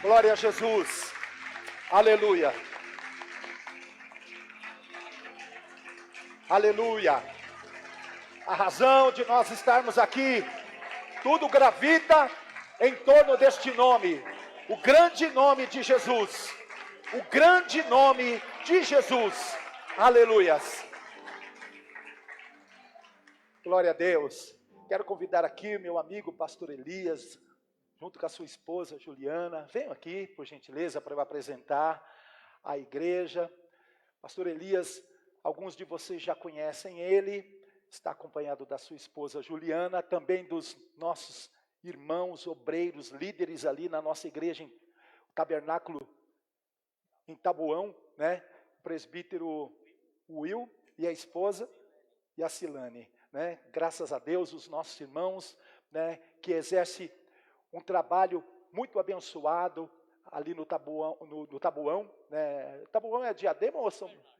Glória a Jesus. Aleluia. Aleluia. A razão de nós estarmos aqui, tudo gravita em torno deste nome, o grande nome de Jesus. O grande nome de Jesus. Aleluias. Glória a Deus. Quero convidar aqui meu amigo pastor Elias, junto com a sua esposa Juliana. Venham aqui, por gentileza, para eu apresentar a igreja. Pastor Elias, alguns de vocês já conhecem ele, está acompanhado da sua esposa Juliana, também dos nossos irmãos, obreiros, líderes ali na nossa igreja, em tabernáculo em Taboão, né? O presbítero Will e a esposa e a Silane, né? Graças a Deus, os nossos irmãos, né, que exercem um trabalho muito abençoado ali no Taboão, no Taboão, né? Taboão é Diadema ou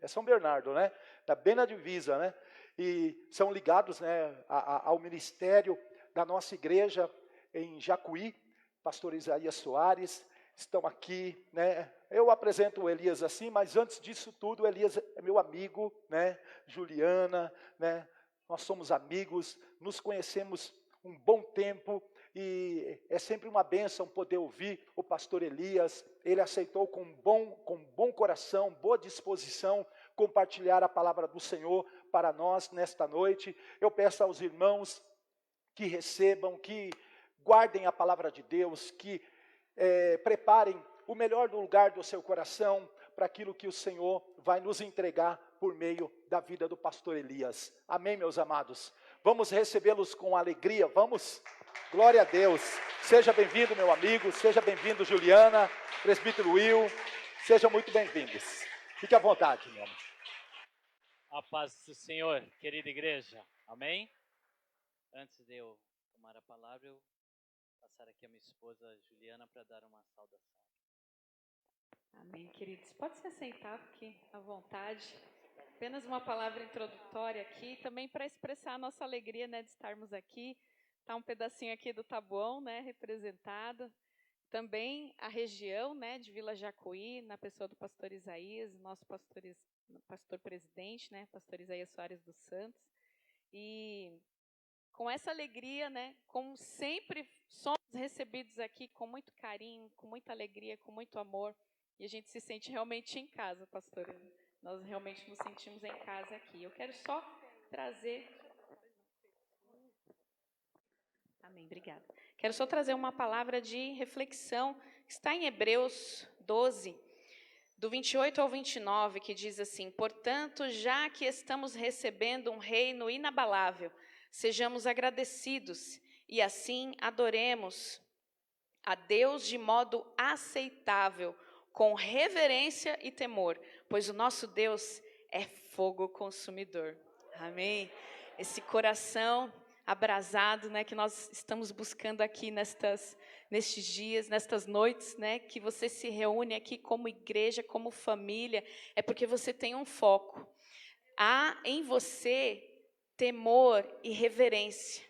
é São Bernardo, né? Tá bem na divisa, né? E são ligados, né, ao ministério da nossa igreja em Jacuí. Pastor Isaías Soares estão aqui, né? Eu apresento o Elias assim, mas antes disso tudo, o Elias é meu amigo, né? Juliana, né? Nós somos amigos, nos conhecemos um bom tempo e é sempre uma bênção poder ouvir o pastor Elias. Ele aceitou com bom coração, boa disposição, compartilhar a palavra do Senhor para nós nesta noite. Eu peço aos irmãos que recebam, que guardem a palavra de Deus, que preparem o melhor do lugar do seu coração para aquilo que o Senhor vai nos entregar por meio da vida do pastor Elias. Amém, meus amados? Vamos recebê-los com alegria, vamos? Glória a Deus. Seja bem-vindo, meu amigo, seja bem-vindo, Juliana, presbítero Will, sejam muito bem-vindos. Fique à vontade, meu amor. A paz do Senhor, querida igreja, amém? Antes de eu tomar a palavra, eu passar aqui a minha esposa Juliana para dar uma saudação. Amém, queridos. Pode se assentar, fique à vontade. Apenas uma palavra introdutória aqui, também para expressar a nossa alegria, né, de estarmos aqui. Está um pedacinho aqui do Taboão, né, representado. Também a região, né, de Vila Jacuí, na pessoa do pastor Isaías, nosso pastor presidente, né, pastor Isaías Soares dos Santos. E com essa alegria, né, como sempre somos recebidos aqui com muito carinho, com muita alegria, com muito amor. E a gente se sente realmente em casa, pastor. Nós realmente nos sentimos em casa aqui. Eu quero só trazer... Amém, obrigada. Quero só trazer uma palavra de reflexão, que está em Hebreus 12, do 28 ao 29, que diz assim: portanto, já que estamos recebendo um reino inabalável, sejamos agradecidos e assim adoremos a Deus de modo aceitável, com reverência e temor, pois o nosso Deus é fogo consumidor. Amém? Esse coração abrasado, né, que nós estamos buscando aqui nestes dias, nestas noites, né, que você se reúne aqui como igreja, como família, é porque você tem um foco. Há em você temor e reverência.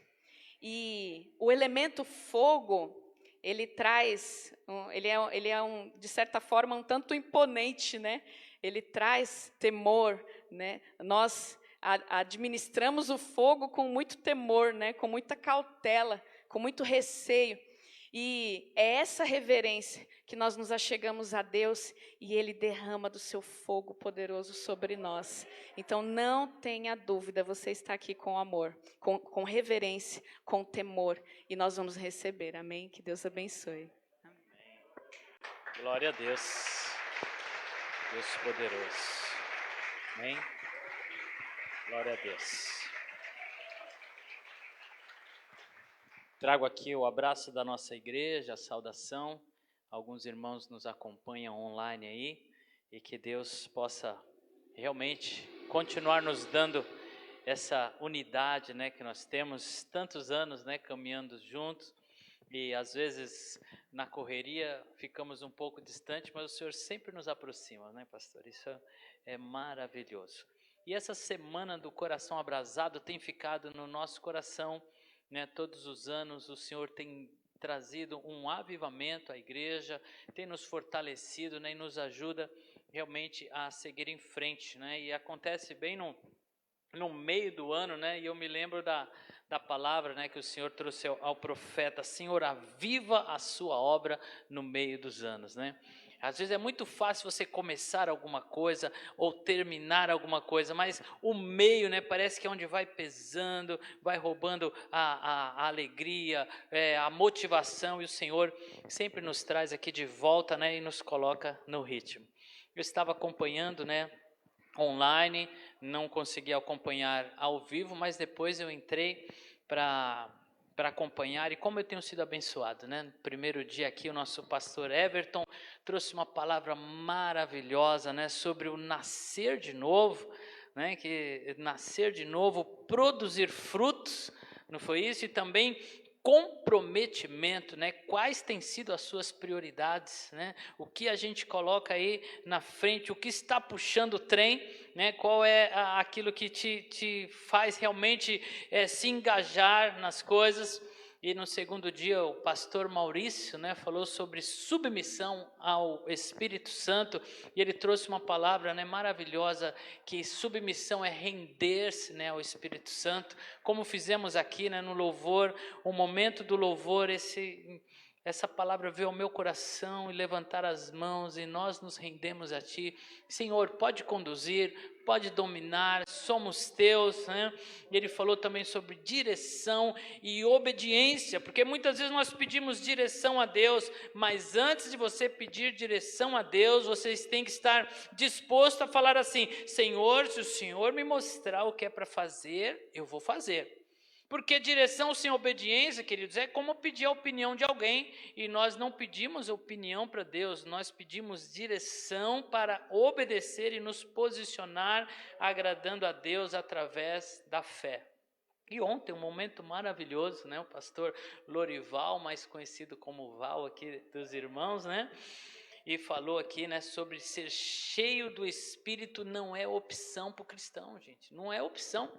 E o elemento fogo, ele traz, ele é de certa forma, um tanto imponente, né? Ele traz temor, né? Nós administramos o fogo com muito temor, né? Com muita cautela, com muito receio. E é essa reverência que nós nos achegamos a Deus e Ele derrama do seu fogo poderoso sobre nós. Então, não tenha dúvida, você está aqui com amor, com reverência, com temor, e nós vamos receber, amém? Que Deus abençoe. Amém. Glória a Deus, Deus poderoso, amém? Glória a Deus. Trago aqui o abraço da nossa igreja, a saudação. Alguns irmãos nos acompanham online aí, e que Deus possa realmente continuar nos dando essa unidade, né, que nós temos tantos anos, né, caminhando juntos, e às vezes na correria ficamos um pouco distantes, mas o Senhor sempre nos aproxima, né, pastor? Isso é maravilhoso. E essa semana do coração abrasado tem ficado no nosso coração, né? Todos os anos o Senhor tem trazido um avivamento à igreja, tem nos fortalecido, né, e nos ajuda realmente a seguir em frente, né? E acontece bem no meio do ano, né? E eu me lembro da palavra, né, que o Senhor trouxe ao profeta: Senhor, aviva a sua obra no meio dos anos, né? Às vezes é muito fácil você começar alguma coisa ou terminar alguma coisa, mas o meio, né, parece que é onde vai pesando, vai roubando a alegria, a motivação, e o Senhor sempre nos traz aqui de volta, né, e nos coloca no ritmo. Eu estava acompanhando, né, online, não consegui acompanhar ao vivo, mas depois eu entrei para acompanhar, e como eu tenho sido abençoado, né? No primeiro dia aqui, o nosso pastor Everton trouxe uma palavra maravilhosa, né, sobre o nascer de novo, né, que nascer de novo, produzir frutos, não foi isso? E também comprometimento, né? Quais têm sido as suas prioridades, né? O que a gente coloca aí na frente, o que está puxando o trem, né? Qual é aquilo que te faz realmente se engajar nas coisas? E no segundo dia o pastor Maurício, né, falou sobre submissão ao Espírito Santo, e ele trouxe uma palavra, né, maravilhosa, que submissão é render-se, né, ao Espírito Santo, como fizemos aqui, né, no louvor, o momento do louvor, essa palavra veio ao meu coração, e levantar as mãos, e nós nos rendemos a Ti. Senhor, pode conduzir, pode dominar, somos Teus, né? E ele falou também sobre direção e obediência, porque muitas vezes nós pedimos direção a Deus, mas antes de você pedir direção a Deus, vocês têm que estar disposto a falar assim: Senhor, se o Senhor me mostrar o que é para fazer, eu vou fazer. Porque direção sem obediência, queridos, é como pedir a opinião de alguém, e nós não pedimos opinião para Deus, nós pedimos direção para obedecer e nos posicionar agradando a Deus através da fé. E ontem, um momento maravilhoso, né? O pastor Lorival, mais conhecido como Val aqui dos irmãos, né? E falou aqui, né, sobre ser cheio do Espírito não é opção para o cristão, gente, não é opção.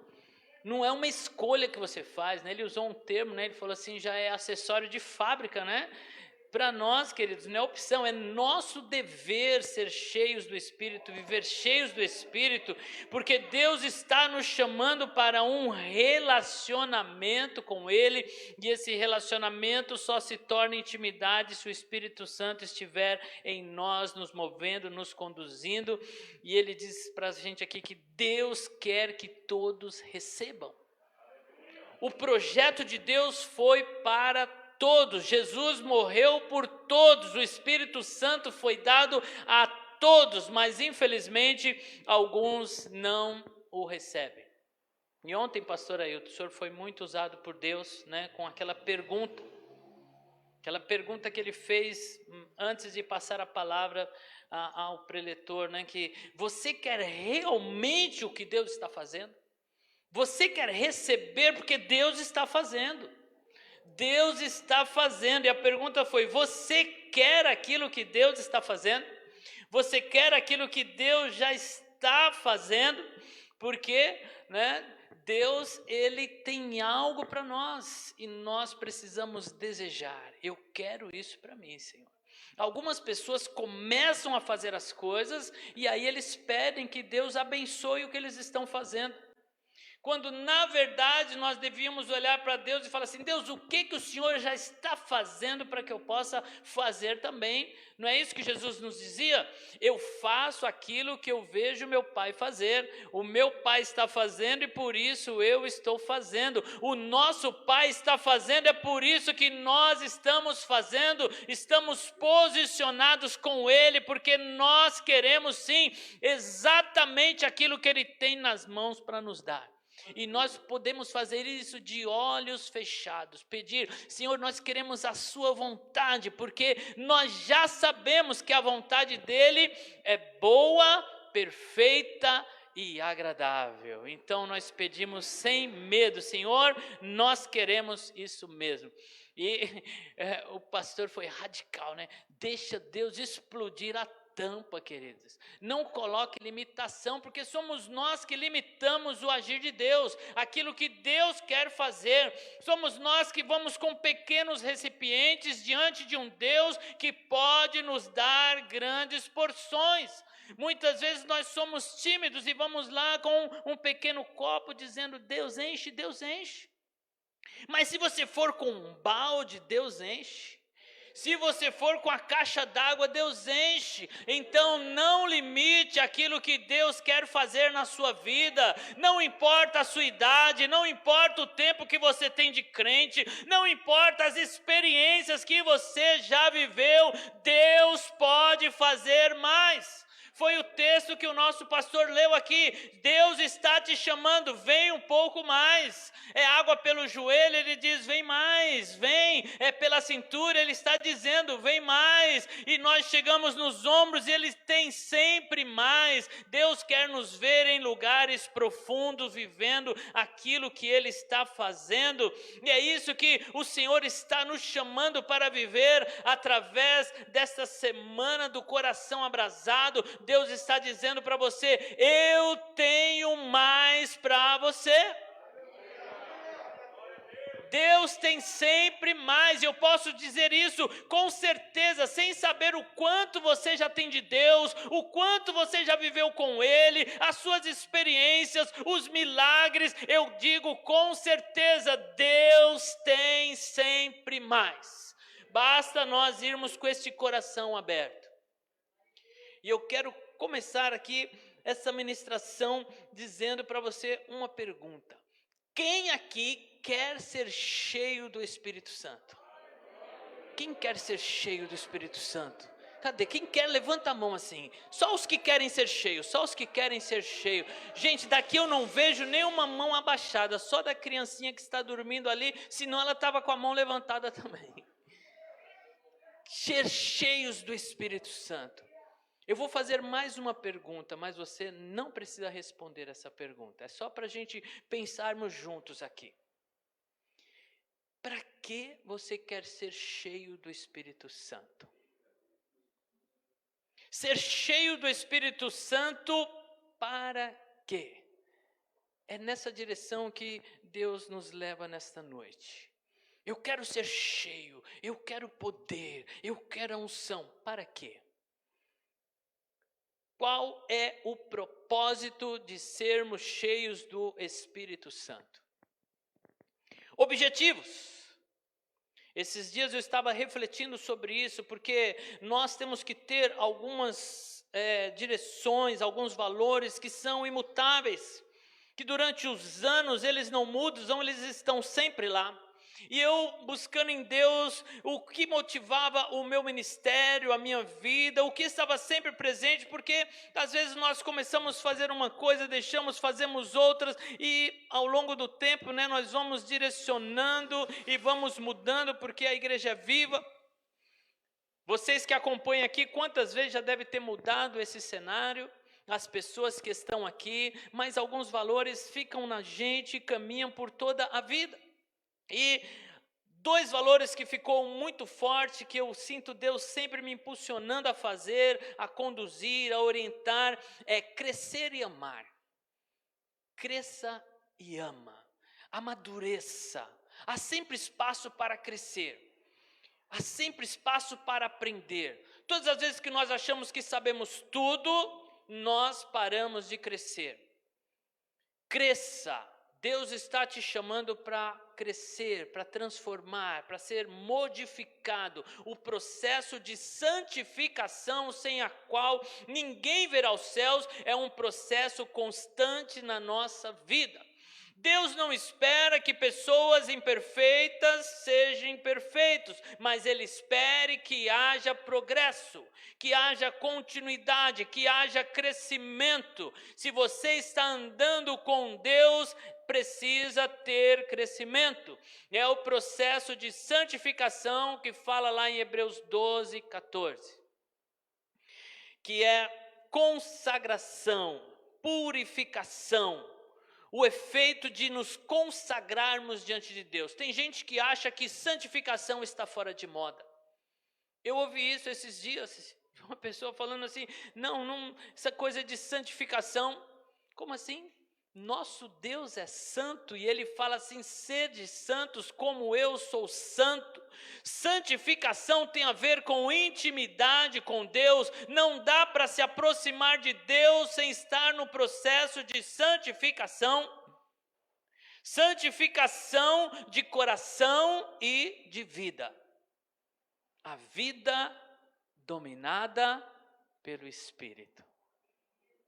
Não é uma escolha que você faz, né? Ele usou um termo, né? Ele falou assim, já é acessório de fábrica, né? Para nós, queridos, não é opção, é nosso dever ser cheios do Espírito, viver cheios do Espírito, porque Deus está nos chamando para um relacionamento com Ele, e esse relacionamento só se torna intimidade se o Espírito Santo estiver em nós, nos movendo, nos conduzindo. E Ele diz para a gente aqui que Deus quer que todos recebam. O projeto de Deus foi para todos. Jesus morreu por todos. O Espírito Santo foi dado a todos, mas infelizmente alguns não o recebem. E ontem, pastor Ailton, o senhor foi muito usado por Deus, né, com aquela pergunta que ele fez antes de passar a palavra ao preletor, né, que você quer realmente o que Deus está fazendo? Você quer receber porque Deus está fazendo. Deus está fazendo. E a pergunta foi: você quer aquilo que Deus está fazendo? Você quer aquilo que Deus já está fazendo? Porque, né, Deus, Ele tem algo para nós e nós precisamos desejar. Eu quero isso para mim, Senhor. Algumas pessoas começam a fazer as coisas e aí eles pedem que Deus abençoe o que eles estão fazendo. Quando na verdade nós devíamos olhar para Deus e falar assim: Deus, o que o Senhor já está fazendo para que eu possa fazer também? Não é isso que Jesus nos dizia? Eu faço aquilo que eu vejo meu Pai fazer, o meu Pai está fazendo e por isso eu estou fazendo, o nosso Pai está fazendo, é por isso que nós estamos fazendo, estamos posicionados com Ele, porque nós queremos sim exatamente aquilo que Ele tem nas mãos para nos dar. E nós podemos fazer isso de olhos fechados, pedir: Senhor, nós queremos a sua vontade, porque nós já sabemos que a vontade dele é boa, perfeita e agradável. Então nós pedimos sem medo: Senhor, nós queremos isso mesmo. E o pastor foi radical, né? Deixa Deus explodir a tampa, queridos. Não coloque limitação, porque somos nós que limitamos o agir de Deus, aquilo que Deus quer fazer. Somos nós que vamos com pequenos recipientes diante de um Deus que pode nos dar grandes porções. Muitas vezes nós somos tímidos e vamos lá com um pequeno copo dizendo: Deus enche, Deus enche. Mas se você for com um balde, Deus enche. Se você for com a caixa d'água, Deus enche. Então não limite aquilo que Deus quer fazer na sua vida. Não importa a sua idade, não importa o tempo que você tem de crente, não importa as experiências que você já viveu, Deus pode fazer mais. Foi o texto que o nosso pastor leu aqui. Deus está te chamando, vem um pouco mais. É água pelo joelho, ele diz, vem mais, vem. É pela cintura, ele está dizendo, vem mais. E nós chegamos nos ombros e ele tem sempre mais. Deus quer nos ver em lugares profundos, vivendo aquilo que ele está fazendo. E é isso que o Senhor está nos chamando para viver através desta semana do coração abrasado. Deus está dizendo para você, eu tenho mais para você. Deus tem sempre mais, eu posso dizer isso com certeza, sem saber o quanto você já tem de Deus, o quanto você já viveu com Ele, as suas experiências, os milagres, eu digo com certeza, Deus tem sempre mais. Basta nós irmos com este coração aberto. E eu quero começar aqui essa ministração dizendo para você uma pergunta. Quem aqui quer ser cheio do Espírito Santo? Quem quer ser cheio do Espírito Santo? Cadê? Quem quer? Levanta a mão assim. Só os que querem ser cheios, só os que querem ser cheios. Gente, daqui eu não vejo nenhuma mão abaixada, só da criancinha que está dormindo ali, senão ela estava com a mão levantada também. Ser cheios do Espírito Santo. Eu vou fazer mais uma pergunta, mas você não precisa responder essa pergunta. É só para a gente pensarmos juntos aqui. Para que você quer ser cheio do Espírito Santo? Ser cheio do Espírito Santo para quê? É nessa direção que Deus nos leva nesta noite. Eu quero ser cheio, eu quero poder, eu quero a unção. Para quê? Qual é o propósito de sermos cheios do Espírito Santo? Objetivos. Esses dias eu estava refletindo sobre isso, porque nós temos que ter algumas direções, alguns valores que são imutáveis, que durante os anos eles não mudam, eles estão sempre lá. E eu buscando em Deus o que motivava o meu ministério, a minha vida, o que estava sempre presente, porque às vezes nós começamos a fazer uma coisa, fazemos outras, e ao longo do tempo, nós vamos direcionando e vamos mudando, porque a igreja é viva. Vocês que acompanham aqui, quantas vezes já deve ter mudado esse cenário? As pessoas que estão aqui, mas alguns valores ficam na gente e caminham por toda a vida. E dois valores que ficou muito forte, que eu sinto Deus sempre me impulsionando a fazer, a conduzir, a orientar, é crescer e amar. Cresça e ama, amadureça. Há sempre espaço para crescer, há sempre espaço para aprender. Todas as vezes que nós achamos que sabemos tudo, nós paramos de crescer. Cresça. Deus está te chamando para crescer, para transformar, para ser modificado. O processo de santificação, sem a qual ninguém verá os céus, é um processo constante na nossa vida. Deus não espera que pessoas imperfeitas sejam perfeitos, mas Ele espera que haja progresso, que haja continuidade, que haja crescimento. Se você está andando com Deus, precisa ter crescimento. É o processo de santificação que fala lá em Hebreus 12, 14. Que é consagração, purificação. O efeito de nos consagrarmos diante de Deus. Tem gente que acha que santificação está fora de moda. Eu ouvi isso esses dias. Uma pessoa falando assim, não, essa coisa de santificação, como assim? Nosso Deus é santo e Ele fala assim, sede santos como eu sou santo. Santificação tem a ver com intimidade com Deus, não dá para se aproximar de Deus sem estar no processo de santificação. Santificação de coração e de vida. A vida dominada pelo Espírito,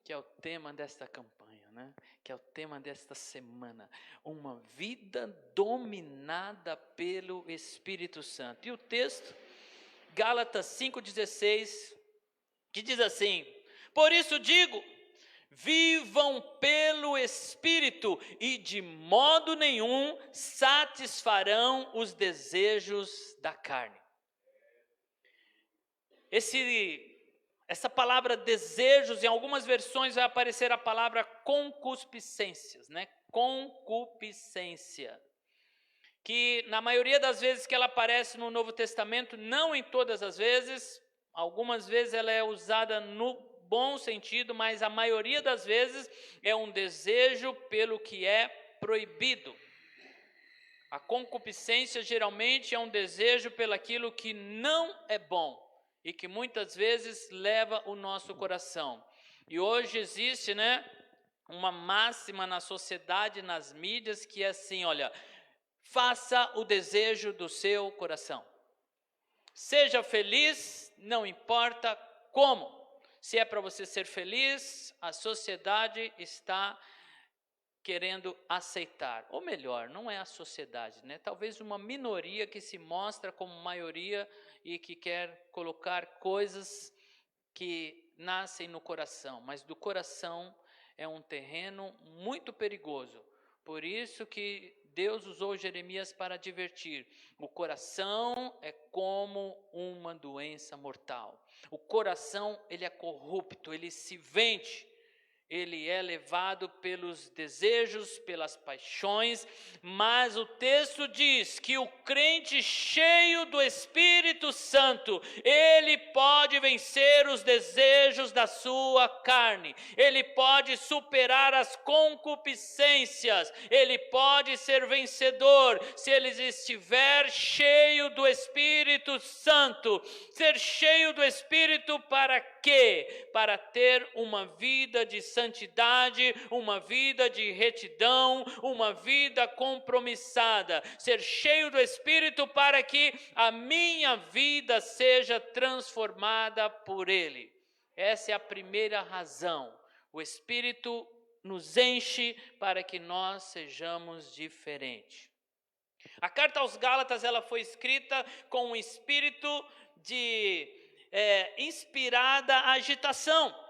que é o tema desta campanha, né? Que é o tema desta semana. Uma vida dominada pelo Espírito Santo. E o texto, Gálatas 5,16, que diz assim: por isso digo, vivam pelo Espírito e de modo nenhum satisfarão os desejos da carne. Essa palavra desejos, em algumas versões vai aparecer a palavra concupiscências, né? Concupiscência. Que na maioria das vezes que ela aparece no Novo Testamento, não em todas as vezes, algumas vezes ela é usada no bom sentido, mas a maioria das vezes é um desejo pelo que é proibido. A concupiscência geralmente é um desejo pelaquilo que não é bom e que muitas vezes leva o nosso coração. E hoje existe, uma máxima na sociedade, nas mídias, que é assim, olha, faça o desejo do seu coração. Seja feliz, não importa como. Se é para você ser feliz, a sociedade está querendo aceitar. Ou melhor, não é a sociedade, Talvez uma minoria que se mostra como maioria e que quer colocar coisas que nascem no coração. Mas do coração é um terreno muito perigoso. Por isso que Deus usou Jeremias para advertir. O coração é como uma doença mortal. O coração, ele é corrupto, ele se vende. Ele é levado pelos desejos, pelas paixões, mas o texto diz que o crente cheio do Espírito Santo, ele pode vencer os desejos da sua carne, ele pode superar as concupiscências, ele pode ser vencedor, se ele estiver cheio do Espírito Santo. Ser cheio do Espírito para quê? Para ter uma vida de santidade, uma vida de retidão, uma vida compromissada. Ser cheio do Espírito para que a minha vida seja transformada por Ele. Essa é a primeira razão. O Espírito nos enche para que nós sejamos diferentes. A carta aos Gálatas, ela foi escrita com um espírito de inspirada agitação.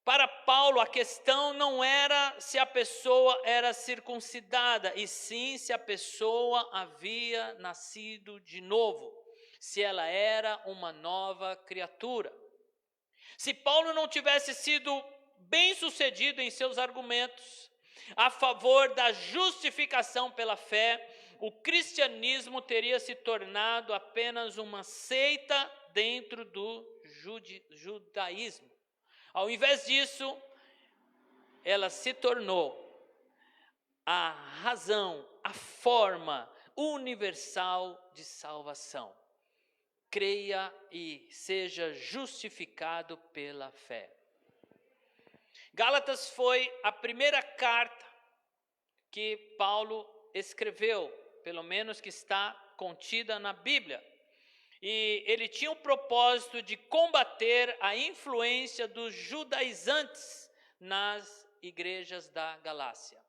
Para Paulo, a questão não era se a pessoa era circuncidada, e sim se a pessoa havia nascido de novo, se ela era uma nova criatura. Se Paulo não tivesse sido bem-sucedido em seus argumentos a favor da justificação pela fé, o cristianismo teria se tornado apenas uma seita dentro do judaísmo. Ao invés disso, ela se tornou a razão, a forma universal de salvação. Creia e seja justificado pela fé. Gálatas foi a primeira carta que Paulo escreveu, pelo menos que está contida na Bíblia. E ele tinha o propósito de combater a influência dos judaizantes nas igrejas da Galácia.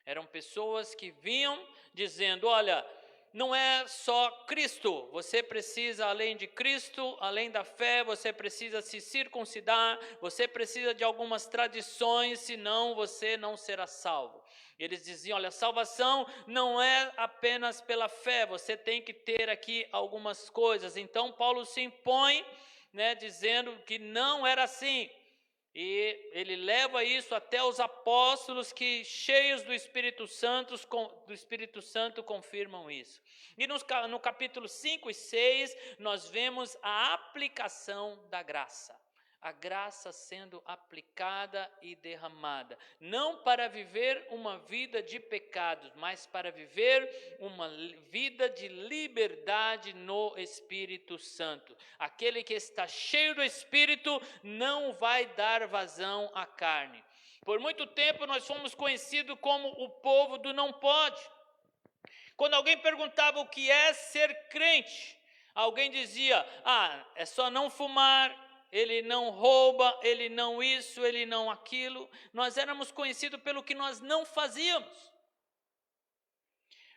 Eram pessoas que vinham dizendo, olha, não é só Cristo, você precisa, além de Cristo, além da fé, você precisa se circuncidar, você precisa de algumas tradições, senão você não será salvo. Eles diziam, olha, salvação não é apenas pela fé, você tem que ter aqui algumas coisas. Então Paulo se impõe, dizendo que não era assim. E ele leva isso até os apóstolos que, cheios do Espírito Santo, confirmam isso. E no capítulo 5 e 6, nós vemos a aplicação da graça. A graça sendo aplicada e derramada. Não para viver uma vida de pecados, mas para viver uma vida de liberdade no Espírito Santo. Aquele que está cheio do Espírito não vai dar vazão à carne. Por muito tempo nós fomos conhecidos como o povo do não pode. Quando alguém perguntava o que é ser crente, alguém dizia, é só não fumar, ele não rouba, ele não isso, ele não aquilo. Nós éramos conhecidos pelo que nós não fazíamos.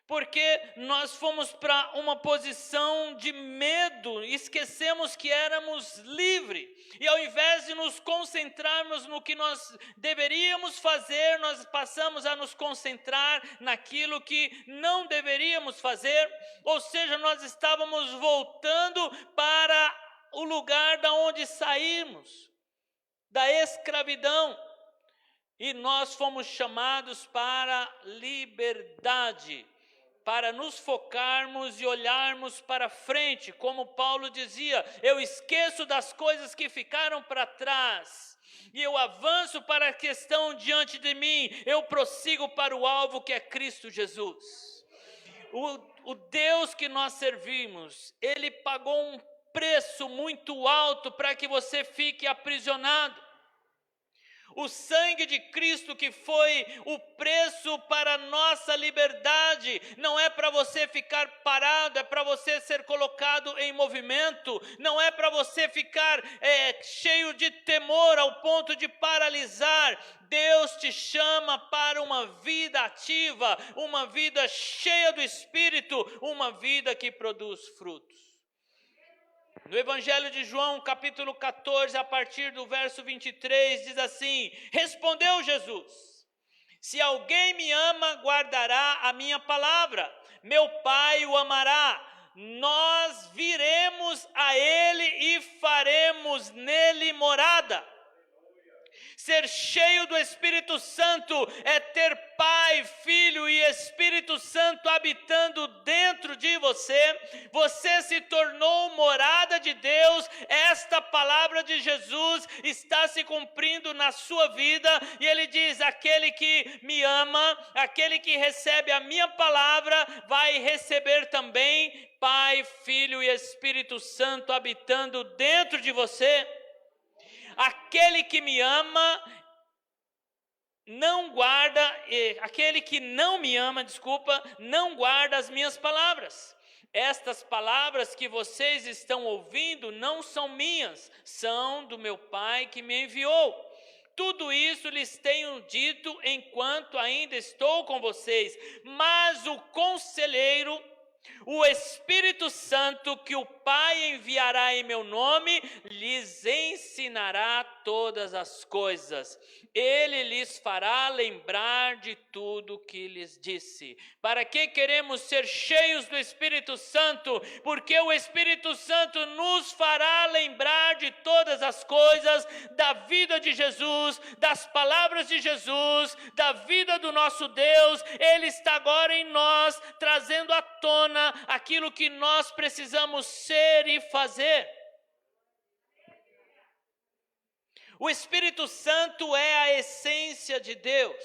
Porque nós fomos para uma posição de medo, esquecemos que éramos livres. E ao invés de nos concentrarmos no que nós deveríamos fazer, nós passamos a nos concentrar naquilo que não deveríamos fazer. Ou seja, nós estávamos voltando para o lugar da onde saímos, da escravidão, e nós fomos chamados para liberdade, para nos focarmos e olharmos para frente, como Paulo dizia, eu esqueço das coisas que ficaram para trás, e eu avanço para a questão diante de mim, eu prossigo para o alvo que é Cristo Jesus. O Deus que nós servimos, Ele pagou um preço muito alto para que você fique aprisionado. O sangue de Cristo que foi o preço para a nossa liberdade, não é para você ficar parado, é para você ser colocado em movimento, não é para você ficar cheio de temor ao ponto de paralisar. Deus te chama para uma vida ativa, uma vida cheia do Espírito, uma vida que produz frutos. No Evangelho de João, capítulo 14, a partir do verso 23, diz assim, respondeu Jesus, se alguém me ama, guardará a minha palavra, meu Pai o amará, nós viremos a ele e faremos nele morada. Ser cheio do Espírito Santo é ter Pai, Filho e Espírito Santo habitando dentro de você. Você se tornou morada de Deus. Esta palavra de Jesus está se cumprindo na sua vida. E Ele diz, aquele que me ama, aquele que recebe a minha palavra, vai receber também Pai, Filho e Espírito Santo habitando dentro de você. Aquele que me ama, aquele que não me ama, não guarda as minhas palavras. Estas palavras que vocês estão ouvindo não são minhas, são do meu Pai que me enviou. Tudo isso lhes tenho dito enquanto ainda estou com vocês, mas o Conselheiro, o Espírito Santo que o Pai enviará em meu nome, lhes ensinará todas as coisas. Ele lhes fará lembrar de tudo que lhes disse. Para que queremos ser cheios do Espírito Santo? Porque o Espírito Santo nos fará lembrar de todas as coisas, da vida de Jesus, das palavras de Jesus, da vida do nosso Deus. Ele está agora em nós, trazendo à tona aquilo que nós precisamos ser e fazer. O Espírito Santo é a essência de Deus.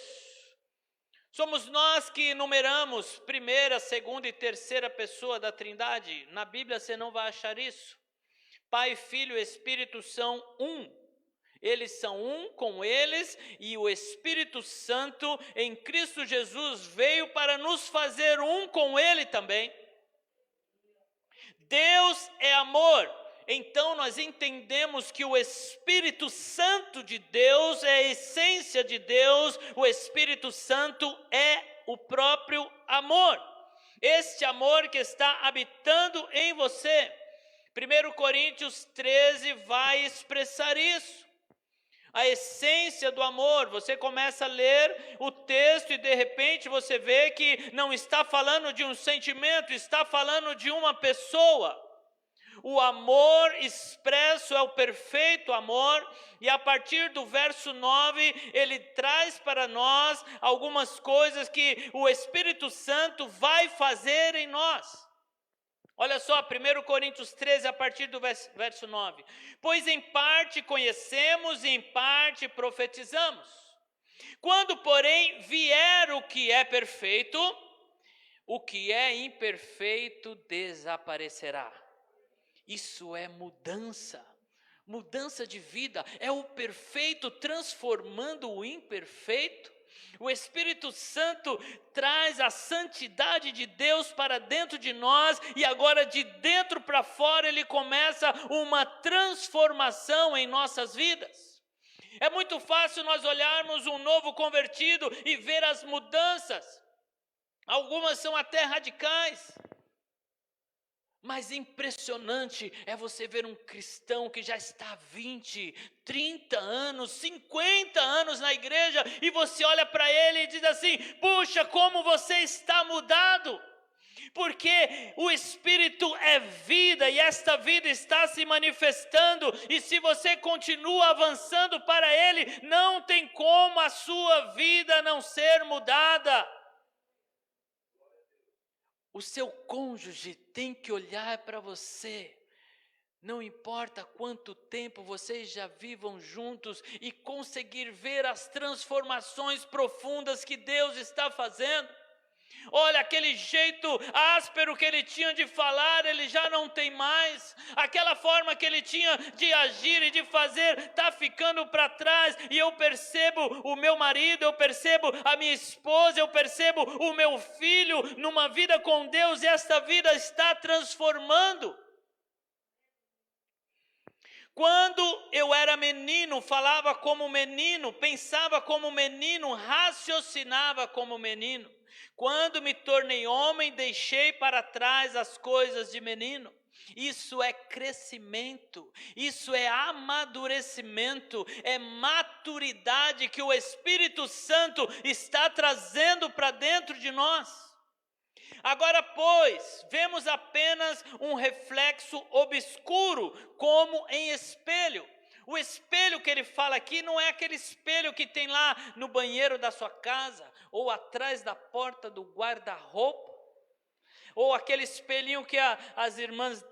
Somos nós que numeramos primeira, segunda e terceira pessoa da Trindade. Na Bíblia você não vai achar isso. Pai, Filho e Espírito são um. Eles são um com eles, e o Espírito Santo em Cristo Jesus veio para nos fazer um com Ele também. Deus é amor. Então nós entendemos que o Espírito Santo de Deus é a essência de Deus, o Espírito Santo é o próprio amor. Este amor que está habitando em você. 1 Coríntios 13 vai expressar isso. A essência do amor. Você começa a ler o texto e de repente você vê que não está falando de um sentimento, está falando de uma pessoa. O amor expresso é o perfeito amor, e a partir do verso 9, ele traz para nós algumas coisas que o Espírito Santo vai fazer em nós. Olha só, 1 Coríntios 13, a partir do verso 9. Pois em parte conhecemos e em parte profetizamos. Quando, porém, vier o que é perfeito, o que é imperfeito desaparecerá. Isso é mudança de vida, é o perfeito transformando o imperfeito. O Espírito Santo traz a santidade de Deus para dentro de nós, e agora de dentro para fora ele começa uma transformação em nossas vidas. É muito fácil nós olharmos um novo convertido e ver as mudanças, algumas são até radicais. Mas impressionante é você ver um cristão que já está há 20, 30 anos, 50 anos na igreja, e você olha para ele e diz assim: puxa, como você está mudado! Porque o Espírito é vida, e esta vida está se manifestando, e se você continua avançando para Ele, não tem como a sua vida não ser mudada. O seu cônjuge tem que olhar para você, não importa quanto tempo vocês já vivam juntos, e conseguir ver as transformações profundas que Deus está fazendo. Olha, aquele jeito áspero que ele tinha de falar, ele já não tem mais. Aquela forma que ele tinha de agir e de fazer está ficando para trás. E eu percebo o meu marido, eu percebo a minha esposa, eu percebo o meu filho numa vida com Deus, e esta vida está transformando. Quando eu era menino, falava como menino, pensava como menino, raciocinava como menino. Quando me tornei homem, deixei para trás as coisas de menino. Isso é crescimento, isso é amadurecimento, é maturidade que o Espírito Santo está trazendo para dentro de nós. Agora, pois, vemos apenas um reflexo obscuro, como em espelho. O espelho que ele fala aqui não é aquele espelho que tem lá no banheiro da sua casa, ou atrás da porta do guarda-roupa, ou aquele espelhinho que as irmãs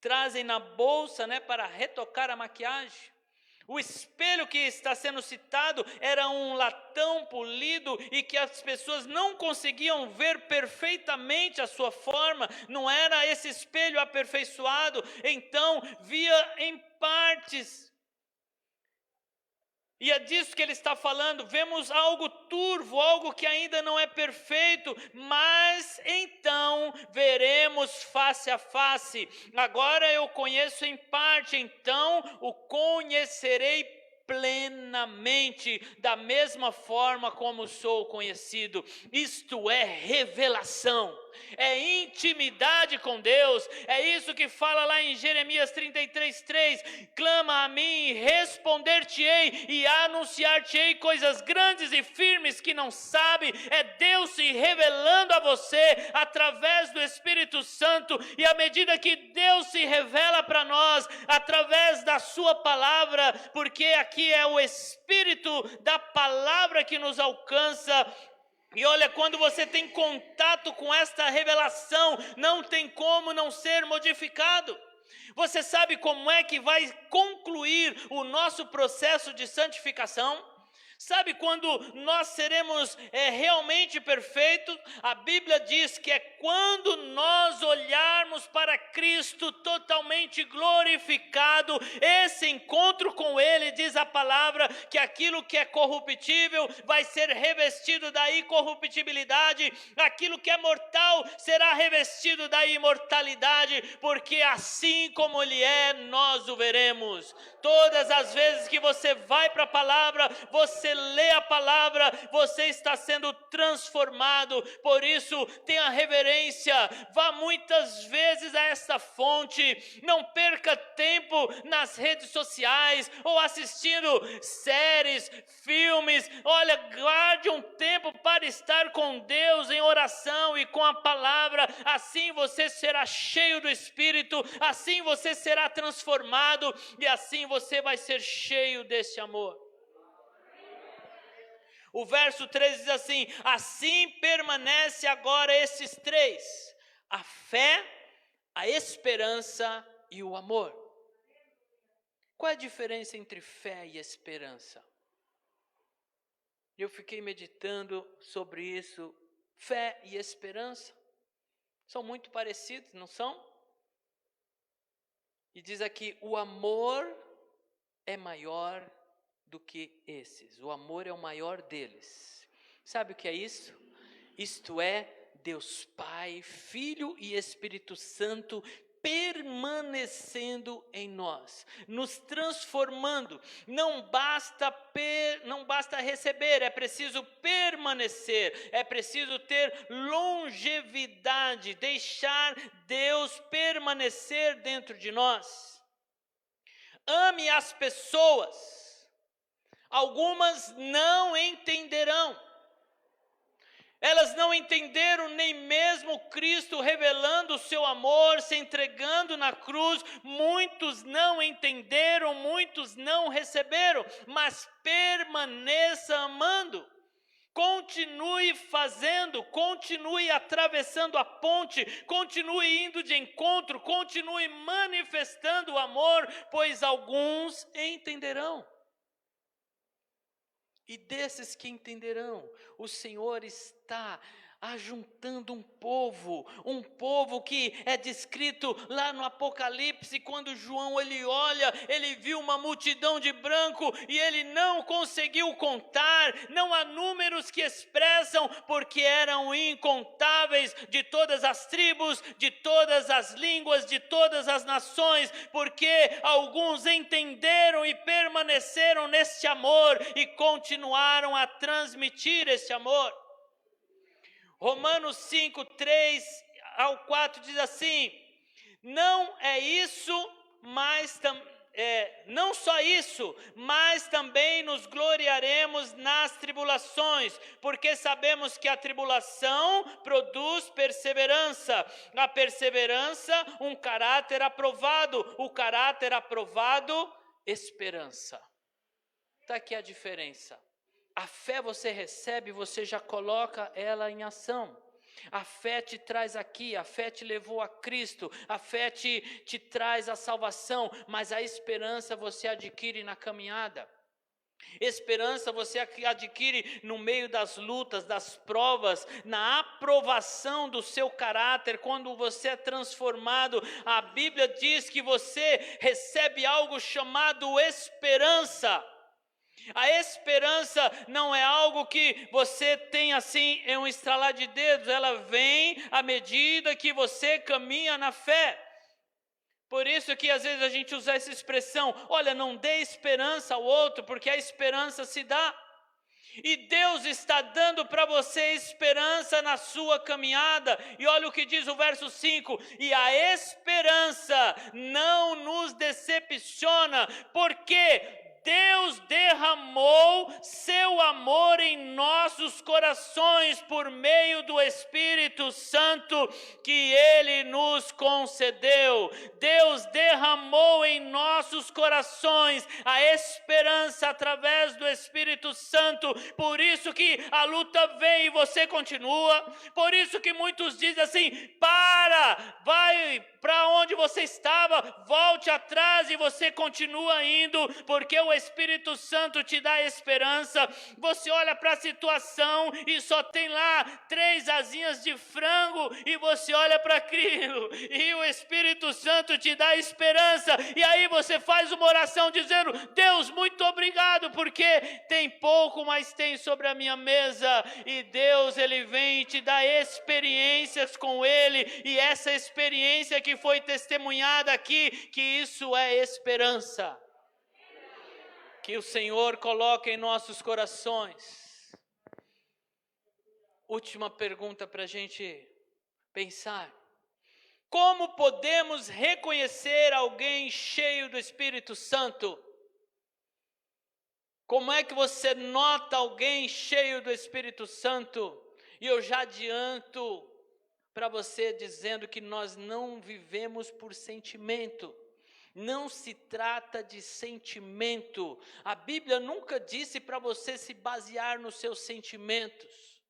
trazem na bolsa, né, para retocar a maquiagem. O espelho que está sendo citado era um latão polido, e que as pessoas não conseguiam ver perfeitamente a sua forma, não era esse espelho aperfeiçoado, então via em partes. E é disso que ele está falando. Vemos algo turvo, algo que ainda não é perfeito, mas então veremos face a face. Agora eu conheço em parte, então o conhecerei plenamente, da mesma forma como sou conhecido. Isto é revelação, é intimidade com Deus. É isso que fala lá em Jeremias 33:3: clama a mim e responder-te-ei, e anunciar-te-ei coisas grandes e firmes que não sabe. É Deus se revelando a você através do Espírito Santo, e à medida que Deus se revela para nós através da sua palavra, porque aqui é o Espírito da palavra que nos alcança. E olha, quando você tem contato com esta revelação, não tem como não ser modificado. Você sabe como é que vai concluir o nosso processo de santificação? Sabe quando nós seremos realmente perfeitos? A Bíblia diz que é quando nós olharmos para Cristo totalmente glorificado. Esse encontro com Ele, diz a palavra, que aquilo que é corruptível vai ser revestido da incorruptibilidade, aquilo que é mortal será revestido da imortalidade, porque assim como Ele é, nós o veremos. Todas as vezes que você vai para a palavra, você lê a palavra, você está sendo transformado. Por isso, tenha reverência, vá muitas vezes a esta fonte, não perca tempo nas redes sociais ou assistindo séries, filmes. Olha, guarde um tempo para estar com Deus em oração e com a palavra. Assim você será cheio do Espírito, assim você será transformado e assim você vai ser cheio desse amor. O verso 3 diz assim: assim permanece agora esses três: a fé, a esperança e o amor. Qual é a diferença entre fé e esperança? Eu fiquei meditando sobre isso. Fé e esperança são muito parecidos, não são? E diz aqui: o amor é maior do que esses. O amor é o maior deles. Sabe o que é isso? Isto é Deus Pai, Filho e Espírito Santo permanecendo em nós, nos transformando. Não basta receber, é preciso permanecer, é preciso ter longevidade, deixar Deus permanecer dentro de nós. Ame as pessoas, algumas não entenderão. Elas não entenderam nem mesmo Cristo revelando o seu amor, se entregando na cruz. Muitos não entenderam, muitos não receberam, mas permaneça amando. Continue fazendo, continue atravessando a ponte, continue indo de encontro, continue manifestando o amor, pois alguns entenderão. E desses que entenderão, o Senhor está ajuntando um povo que é descrito lá no Apocalipse, quando João ele olha, ele viu uma multidão de branco e ele não conseguiu contar, não há números que expressam, porque eram incontáveis, de todas as tribos, de todas as línguas, de todas as nações, porque alguns entenderam e permaneceram neste amor e continuaram a transmitir esse amor. Romanos 5, 3 ao 4 diz assim: não é isso, mas não só isso, mas também nos gloriaremos nas tribulações, porque sabemos que a tribulação produz perseverança, a perseverança um caráter aprovado, o caráter aprovado esperança. Está aqui a diferença. A fé você recebe, você já coloca ela em ação. A fé te traz aqui, a fé te levou a Cristo, a fé te traz a salvação, mas a esperança você adquire na caminhada. Esperança você adquire no meio das lutas, das provas, na aprovação do seu caráter, quando você é transformado. A Bíblia diz que você recebe algo chamado esperança. A esperança não é algo que você tem assim em um estralar de dedos, ela vem à medida que você caminha na fé. Por isso que às vezes a gente usa essa expressão: olha, não dê esperança ao outro, porque a esperança se dá. E Deus está dando para você esperança na sua caminhada. E olha o que diz o verso 5: e a esperança não nos decepciona, porque Deus derramou seu amor em nossos corações por meio do Espírito Santo que Ele nos concedeu. Deus derramou em nossos corações a esperança através do Espírito Santo. Por isso que a luta vem e você continua. Por isso que muitos dizem assim: vai para onde você estava, volte atrás, e você continua indo, porque o Espírito Santo te dá esperança. Você olha para a situação e só tem lá 3 asinhas de frango, e você olha para aquilo, e o Espírito Santo te dá esperança, e aí você faz uma oração dizendo: Deus, muito obrigado, porque tem pouco, mas tem sobre a minha mesa. E Deus, Ele vem e te dá experiências com Ele, e essa experiência que foi testemunhada aqui, que isso é esperança. Que o Senhor coloque em nossos corações. Última pergunta para a gente pensar. Como podemos reconhecer alguém cheio do Espírito Santo? Como é que você nota alguém cheio do Espírito Santo? E eu já adianto para você dizendo que nós não vivemos por sentimento. Não se trata de sentimento. A Bíblia nunca disse para você se basear nos seus sentimentos.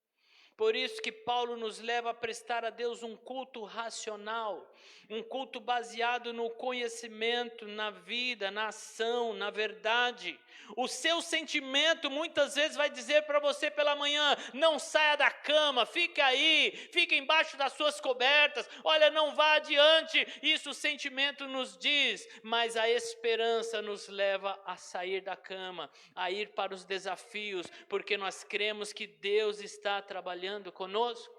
Por isso que Paulo nos leva a prestar a Deus um culto racional, um culto baseado no conhecimento, na vida, na ação, na verdade. O seu sentimento muitas vezes vai dizer para você pela manhã: não saia da cama, fica aí, fica embaixo das suas cobertas, olha, não vá adiante. Isso o sentimento nos diz, mas a esperança nos leva a sair da cama, a ir para os desafios, porque nós cremos que Deus está trabalhando conosco.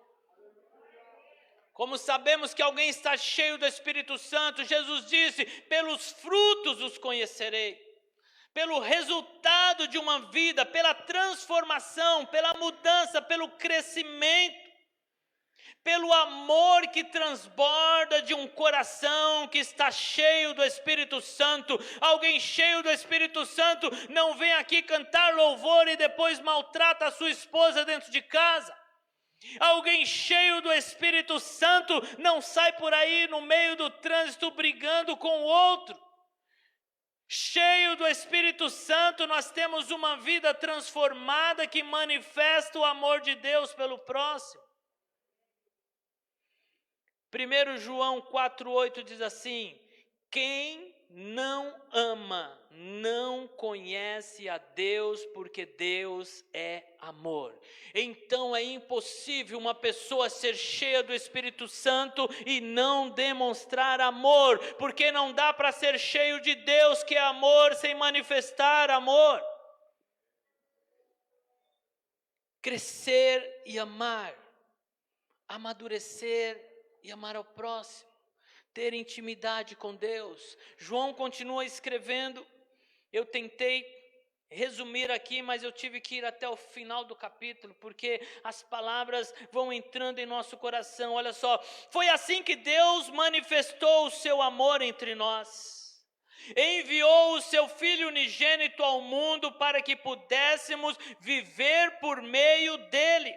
Como sabemos que alguém está cheio do Espírito Santo? Jesus disse: pelos frutos os conhecerei. Pelo resultado de uma vida, pela transformação, pela mudança, pelo crescimento, pelo amor que transborda de um coração que está cheio do Espírito Santo. Alguém cheio do Espírito Santo não vem aqui cantar louvor e depois maltrata a sua esposa dentro de casa. Alguém cheio do Espírito Santo não sai por aí no meio do trânsito brigando com o outro. Cheio do Espírito Santo, nós temos uma vida transformada que manifesta o amor de Deus pelo próximo. 1 João 4,8 diz assim: quem não ama não conhece a Deus, porque Deus é amor. Então é impossível uma pessoa ser cheia do Espírito Santo e não demonstrar amor, porque não dá para ser cheio de Deus, que é amor, sem manifestar amor. Crescer e amar, amadurecer e amar ao próximo, ter intimidade com Deus. João continua escrevendo. Eu tentei resumir aqui, mas eu tive que ir até o final do capítulo, porque as palavras vão entrando em nosso coração. Olha só: foi assim que Deus manifestou o seu amor entre nós. Enviou o seu Filho unigênito ao mundo para que pudéssemos viver por meio dele.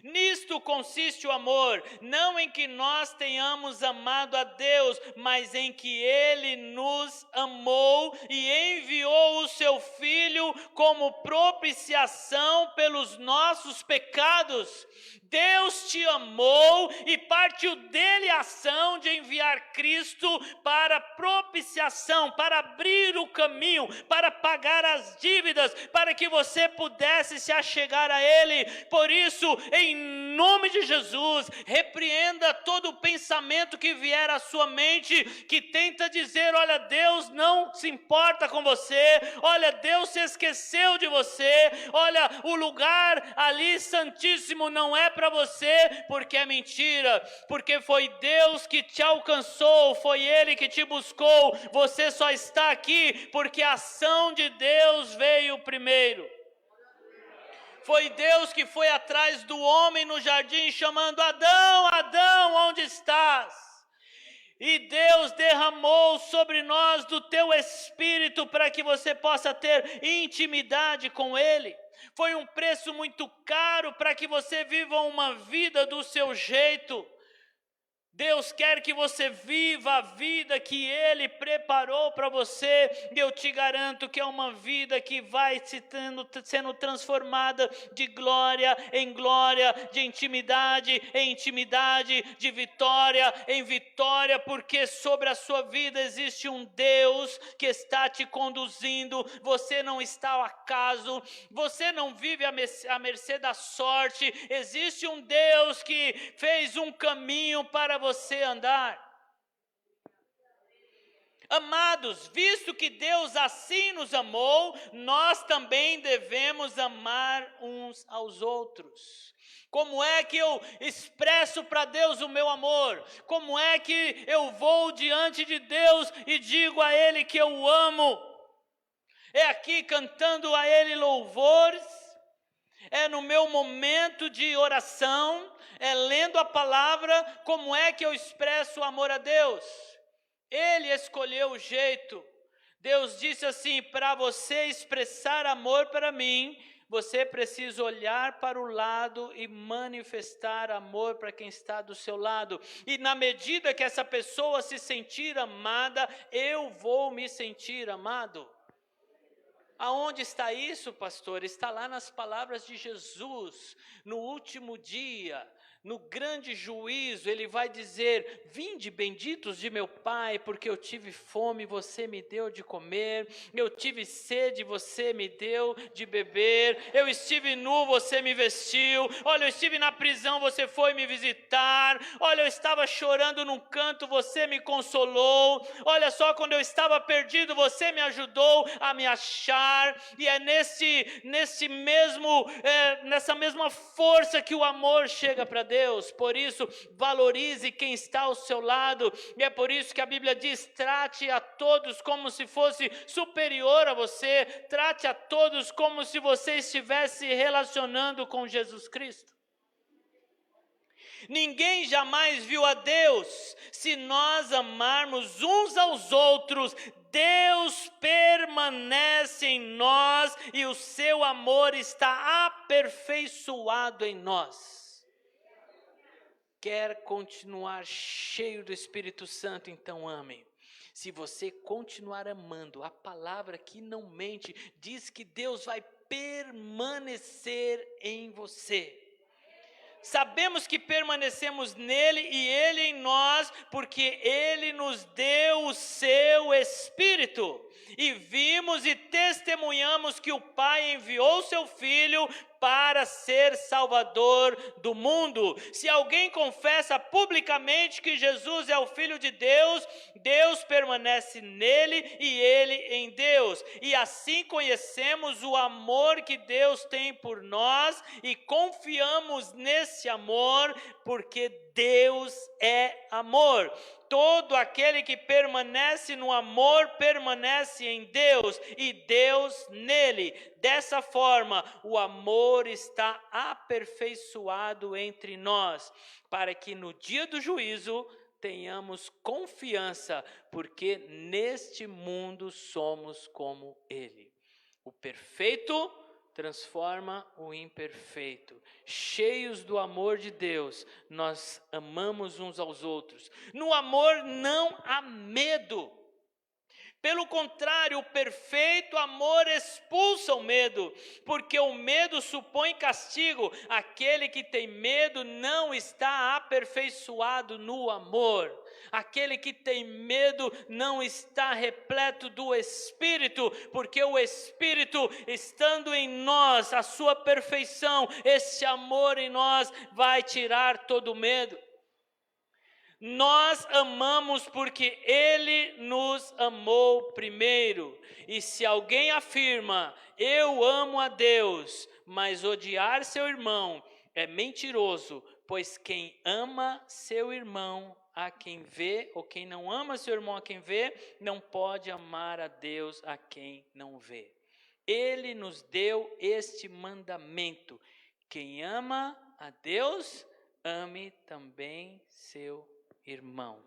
Nisto consiste o amor, não em que nós tenhamos amado a Deus, mas em que Ele nos amou e enviou o seu Filho como propiciação pelos nossos pecados. Deus te amou e partiu dele a ação de enviar Cristo para propiciação, para abrir o caminho, para pagar as dívidas, para que você pudesse se achegar a Ele. Por isso, em nome de Jesus, repreenda todo o pensamento que vier à sua mente, que tenta dizer: olha, Deus não se importa com você, olha, Deus se esqueceu de você, olha, o lugar ali santíssimo não é para você, porque é mentira, porque foi Deus que te alcançou, foi Ele que te buscou. Você só está aqui porque a ação de Deus veio primeiro. Foi Deus que foi atrás do homem no jardim, chamando: Adão, Adão, onde estás? E Deus derramou sobre nós do teu Espírito para que você possa ter intimidade com Ele. Foi um preço muito caro para que você viva uma vida do seu jeito. Deus quer que você viva a vida que Ele preparou para você, e eu te garanto que é uma vida que vai sendo transformada de glória em glória, de intimidade em intimidade, de vitória em vitória, porque sobre a sua vida existe um Deus que está te conduzindo. Você não está ao acaso, você não vive à mercê da sorte. Existe um Deus que fez um caminho para você andar. Amados, visto que Deus assim nos amou, nós também devemos amar uns aos outros. Como é que eu expresso para Deus o meu amor? Como é que eu vou diante de Deus e digo a Ele que eu o amo? É aqui cantando a Ele louvores? É no meu momento de oração, é lendo a palavra, como é que eu expresso o amor a Deus. Ele escolheu o jeito. Deus disse assim: para você expressar amor para mim, você precisa olhar para o lado e manifestar amor para quem está do seu lado. E na medida que essa pessoa se sentir amada, eu vou me sentir amado. Aonde está isso, pastor? Está lá nas palavras de Jesus. No último dia, no grande juízo, ele vai dizer: vinde benditos de meu Pai, porque eu tive fome, você me deu de comer, eu tive sede, você me deu de beber, eu estive nu, você me vestiu, olha, eu estive na prisão, você foi me visitar, olha, eu estava chorando num canto, você me consolou, olha só, quando eu estava perdido, você me ajudou a me achar. E é nessa mesma força que o amor chega para Deus. Por isso, valorize quem está ao seu lado, e é por isso que a Bíblia diz: trate a todos como se fosse superior a você, trate a todos como se você estivesse relacionando com Jesus Cristo. Ninguém jamais viu a Deus. Se nós amarmos uns aos outros, Deus permanece em nós e o seu amor está aperfeiçoado em nós. Quer continuar cheio do Espírito Santo? Então ame. Se você continuar amando, a palavra que não mente diz que Deus vai permanecer em você. Sabemos que permanecemos nele e ele em nós, porque ele nos deu o seu Espírito. E vimos e testemunhamos que o Pai enviou seu Filho para ser Salvador do mundo. Se alguém confessa publicamente que Jesus é o Filho de Deus, Deus permanece nele e ele em Deus. E assim conhecemos o amor que Deus tem por nós e confiamos nesse amor, porque Deus é amor. Todo aquele que permanece no amor, permanece em Deus e Deus nele. Dessa forma, o amor está aperfeiçoado entre nós, para que no dia do juízo tenhamos confiança, porque neste mundo somos como ele. O perfeito transforma o imperfeito. Cheios do amor de Deus, nós amamos uns aos outros. No amor não há medo. Pelo contrário, o perfeito amor expulsa o medo, porque o medo supõe castigo. Aquele que tem medo não está aperfeiçoado no amor. Aquele que tem medo não está repleto do Espírito, porque o Espírito, estando em nós, a sua perfeição, esse amor em nós, vai tirar todo o medo. Nós amamos porque Ele nos amou primeiro. E se alguém afirma: eu amo a Deus, mas odiar seu irmão, é mentiroso, pois quem ama seu irmão a quem vê, ou quem não ama seu irmão a quem vê, não pode amar a Deus a quem não vê. Ele nos deu este mandamento: quem ama a Deus, ame também seu irmão.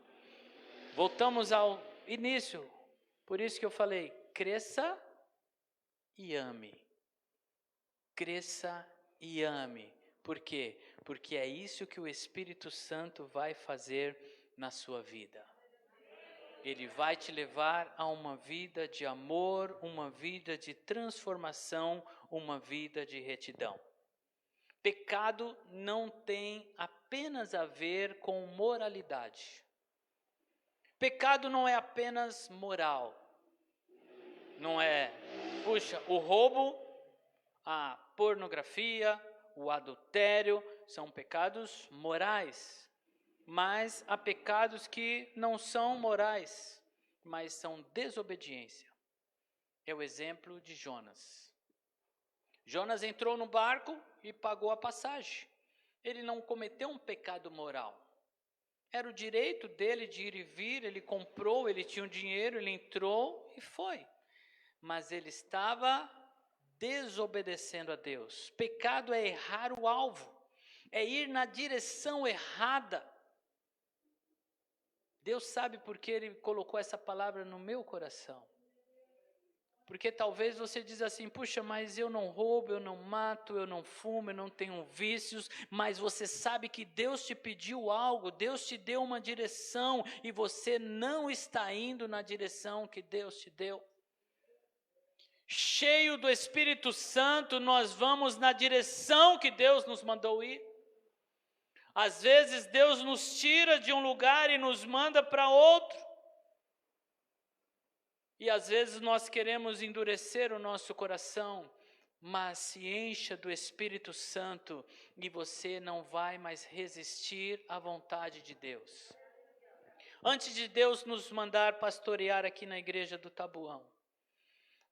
Voltamos ao início, por isso que eu falei: cresça e ame. Cresça e ame. Por quê? Porque é isso que o Espírito Santo vai fazer na sua vida. Ele vai te levar a uma vida de amor, uma vida de transformação, uma vida de retidão. Pecado não tem apenas a ver com moralidade. Pecado não é apenas moral. Não é, puxa, o roubo, a pornografia, o adultério, são pecados morais. Mas há pecados que não são morais, mas são desobediência. É o exemplo de Jonas. Jonas entrou no barco e pagou a passagem. Ele não cometeu um pecado moral. Era o direito dele de ir e vir, ele comprou, ele tinha o dinheiro, ele entrou e foi. Mas ele estava desobedecendo a Deus. Pecado é errar o alvo, é ir na direção errada. Deus sabe por que Ele colocou essa palavra no meu coração. Porque talvez você diz assim, puxa, mas eu não roubo, eu não mato, eu não fumo, eu não tenho vícios, mas você sabe que Deus te pediu algo, Deus te deu uma direção e você não está indo na direção que Deus te deu. Cheio do Espírito Santo, nós vamos na direção que Deus nos mandou ir. Às vezes Deus nos tira de um lugar e nos manda para outro. E às vezes nós queremos endurecer o nosso coração, mas se encha do Espírito Santo e você não vai mais resistir à vontade de Deus. Antes de Deus nos mandar pastorear aqui na igreja do Taboão,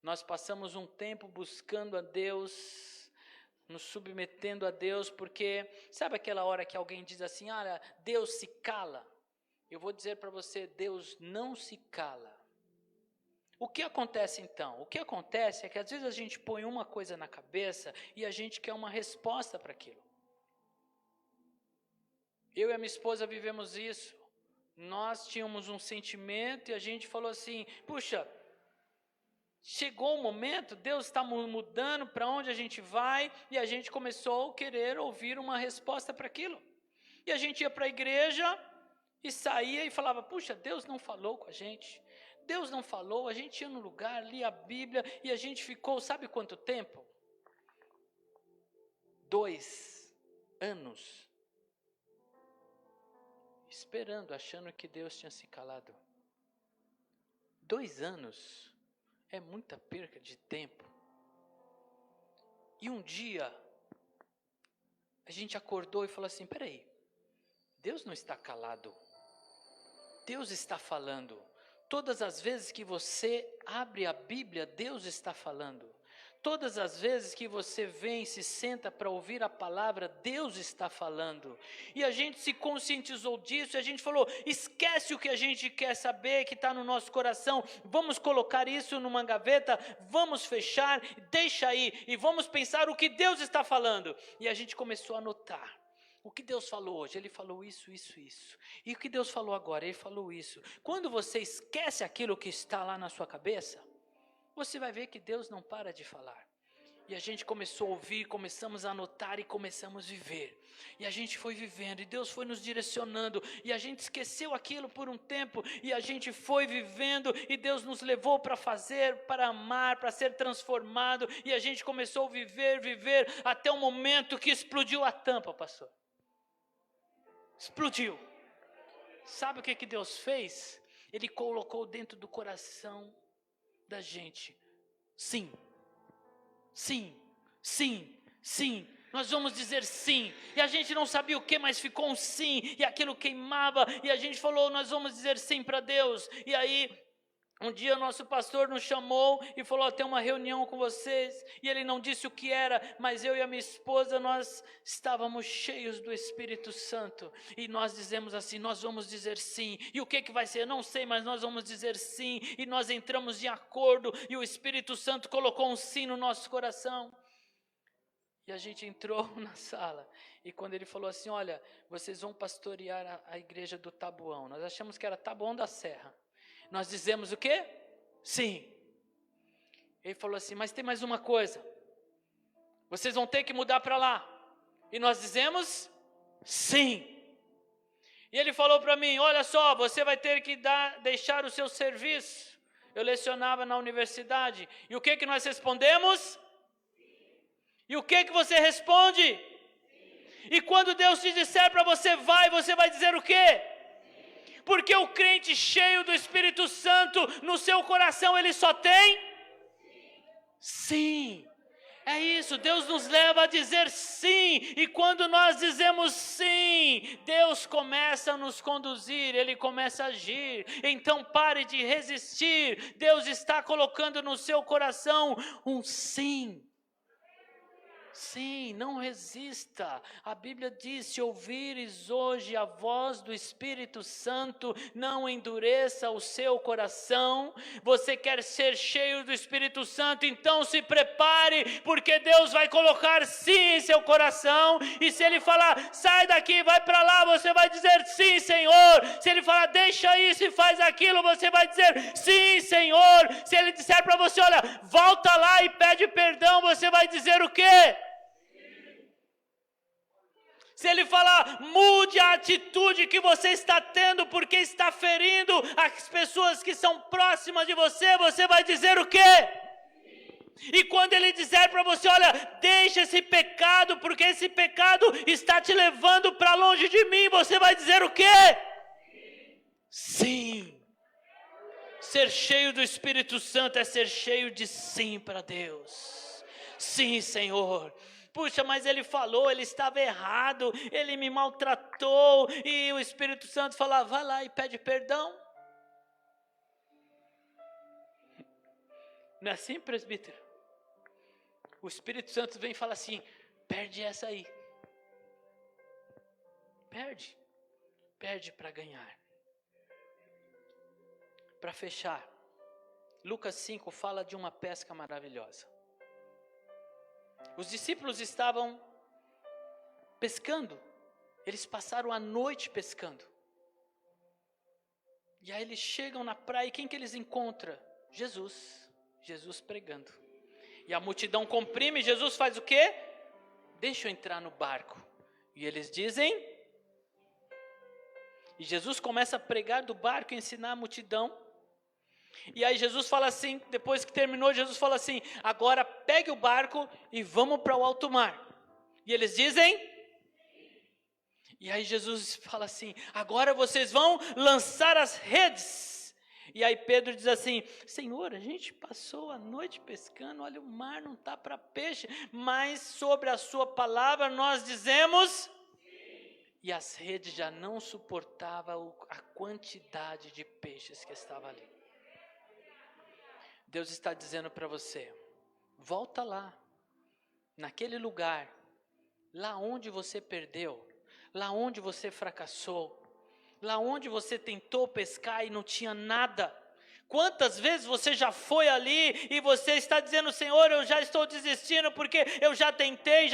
nós passamos um tempo buscando a Deus, nos submetendo a Deus, porque sabe aquela hora que alguém diz assim, olha, Deus se cala? Eu vou dizer para você, Deus não se cala. O que acontece então? O que acontece é que às vezes a gente põe uma coisa na cabeça e a gente quer uma resposta para aquilo. Eu e a minha esposa vivemos isso. Nós tínhamos um sentimento e a gente falou assim, puxa, chegou o momento, Deus está mudando para onde a gente vai, e a gente começou a querer ouvir uma resposta para aquilo. E a gente ia para a igreja e saía e falava, puxa, Deus não falou com a gente. Deus não falou, a gente ia no lugar, lia a Bíblia e a gente ficou, sabe quanto tempo? 2 anos. Esperando, achando que Deus tinha se calado. 2 anos é muita perca de tempo. E um dia, a gente acordou e falou assim, peraí, Deus não está calado. Deus está falando. Todas as vezes que você abre a Bíblia, Deus está falando. Todas as vezes que você vem e se senta para ouvir a palavra, Deus está falando. E a gente se conscientizou disso, e a gente falou, esquece o que a gente quer saber, que está no nosso coração, vamos colocar isso numa gaveta, vamos fechar, deixa aí, e vamos pensar o que Deus está falando. E a gente começou a anotar. O que Deus falou hoje? Ele falou isso, isso, isso. E o que Deus falou agora? Ele falou isso. Quando você esquece aquilo que está lá na sua cabeça, você vai ver que Deus não para de falar. E a gente começou a ouvir, começamos a anotar e começamos a viver. E a gente foi vivendo e Deus foi nos direcionando. E a gente esqueceu aquilo por um tempo e a gente foi vivendo e Deus nos levou para fazer, para amar, para ser transformado. E a gente começou a viver, até o momento que explodiu a tampa, pastor. Explodiu. Sabe o que Deus fez? Ele colocou dentro do coração da gente. Sim, sim, sim, sim. Nós vamos dizer sim. E a gente não sabia o que, mas ficou um sim. E aquilo queimava. E a gente falou, nós vamos dizer sim para Deus. E aí, um dia nosso pastor nos chamou e falou, tem uma reunião com vocês. E ele não disse o que era, mas eu e a minha esposa, nós estávamos cheios do Espírito Santo. E nós dizemos assim, nós vamos dizer sim. E o que vai ser? Eu não sei, mas nós vamos dizer sim. E nós entramos de acordo e o Espírito Santo colocou um sim no nosso coração. E a gente entrou na sala. E quando ele falou assim, olha, vocês vão pastorear a igreja do Taboão. Nós achamos que era Taboão da Serra. Nós dizemos o quê? Sim. Ele falou assim, mas tem mais uma coisa. Vocês vão ter que mudar para lá. E nós dizemos sim. E ele falou para mim, olha só, você vai ter que deixar o seu serviço. Eu lecionava na universidade. E o que nós respondemos? E o que você responde? E quando Deus te disser para você vai dizer o quê? Porque o crente cheio do Espírito Santo, no seu coração ele só tem? Sim. É isso, Deus nos leva a dizer sim. E quando nós dizemos sim, Deus começa a nos conduzir, Ele começa a agir. Então pare de resistir. Deus está colocando no seu coração um sim. Sim, não resista. A Bíblia diz: se ouvires hoje a voz do Espírito Santo, não endureça o seu coração. Você quer ser cheio do Espírito Santo, então se prepare, porque Deus vai colocar sim em seu coração. E se Ele falar, sai daqui, vai para lá, você vai dizer, sim, Senhor. Se Ele falar, deixa isso e faz aquilo, você vai dizer, sim, Senhor. Se Ele disser para você, olha, volta lá e pede perdão, você vai dizer o quê? Se Ele falar, mude a atitude que você está tendo, porque está ferindo as pessoas que são próximas de você, você vai dizer o quê? E quando Ele disser para você, olha, deixa esse pecado, porque esse pecado está te levando para longe de mim, você vai dizer o quê? Sim. Ser cheio do Espírito Santo é ser cheio de sim para Deus. Sim, Senhor. Puxa, mas ele falou, ele estava errado, ele me maltratou, e o Espírito Santo fala, vai lá e pede perdão. Não é assim, presbítero? O Espírito Santo vem e fala assim, perde essa aí. Perde para ganhar. Para fechar, Lucas 5 fala de uma pesca maravilhosa. Os discípulos estavam pescando, eles passaram a noite pescando. E aí eles chegam na praia e quem que eles encontram? Jesus pregando. E a multidão comprime, Jesus faz o quê? Deixa eu entrar no barco. E eles dizem... E Jesus começa a pregar do barco e ensinar a multidão. E aí Jesus fala assim, depois que terminou, Jesus fala assim, agora pegue o barco e vamos para o alto mar. E eles dizem... E aí Jesus fala assim, agora vocês vão lançar as redes. E aí Pedro diz assim, Senhor, a gente passou a noite pescando, olha, o mar não está para peixe, mas sobre a sua palavra nós dizemos... E as redes já não suportavam a quantidade de peixes que estava ali. Deus está dizendo para você, volta lá, naquele lugar, lá onde você perdeu, lá onde você fracassou, lá onde você tentou pescar e não tinha nada. Quantas vezes você já foi ali e você está dizendo, Senhor, eu já estou desistindo porque eu já tentei,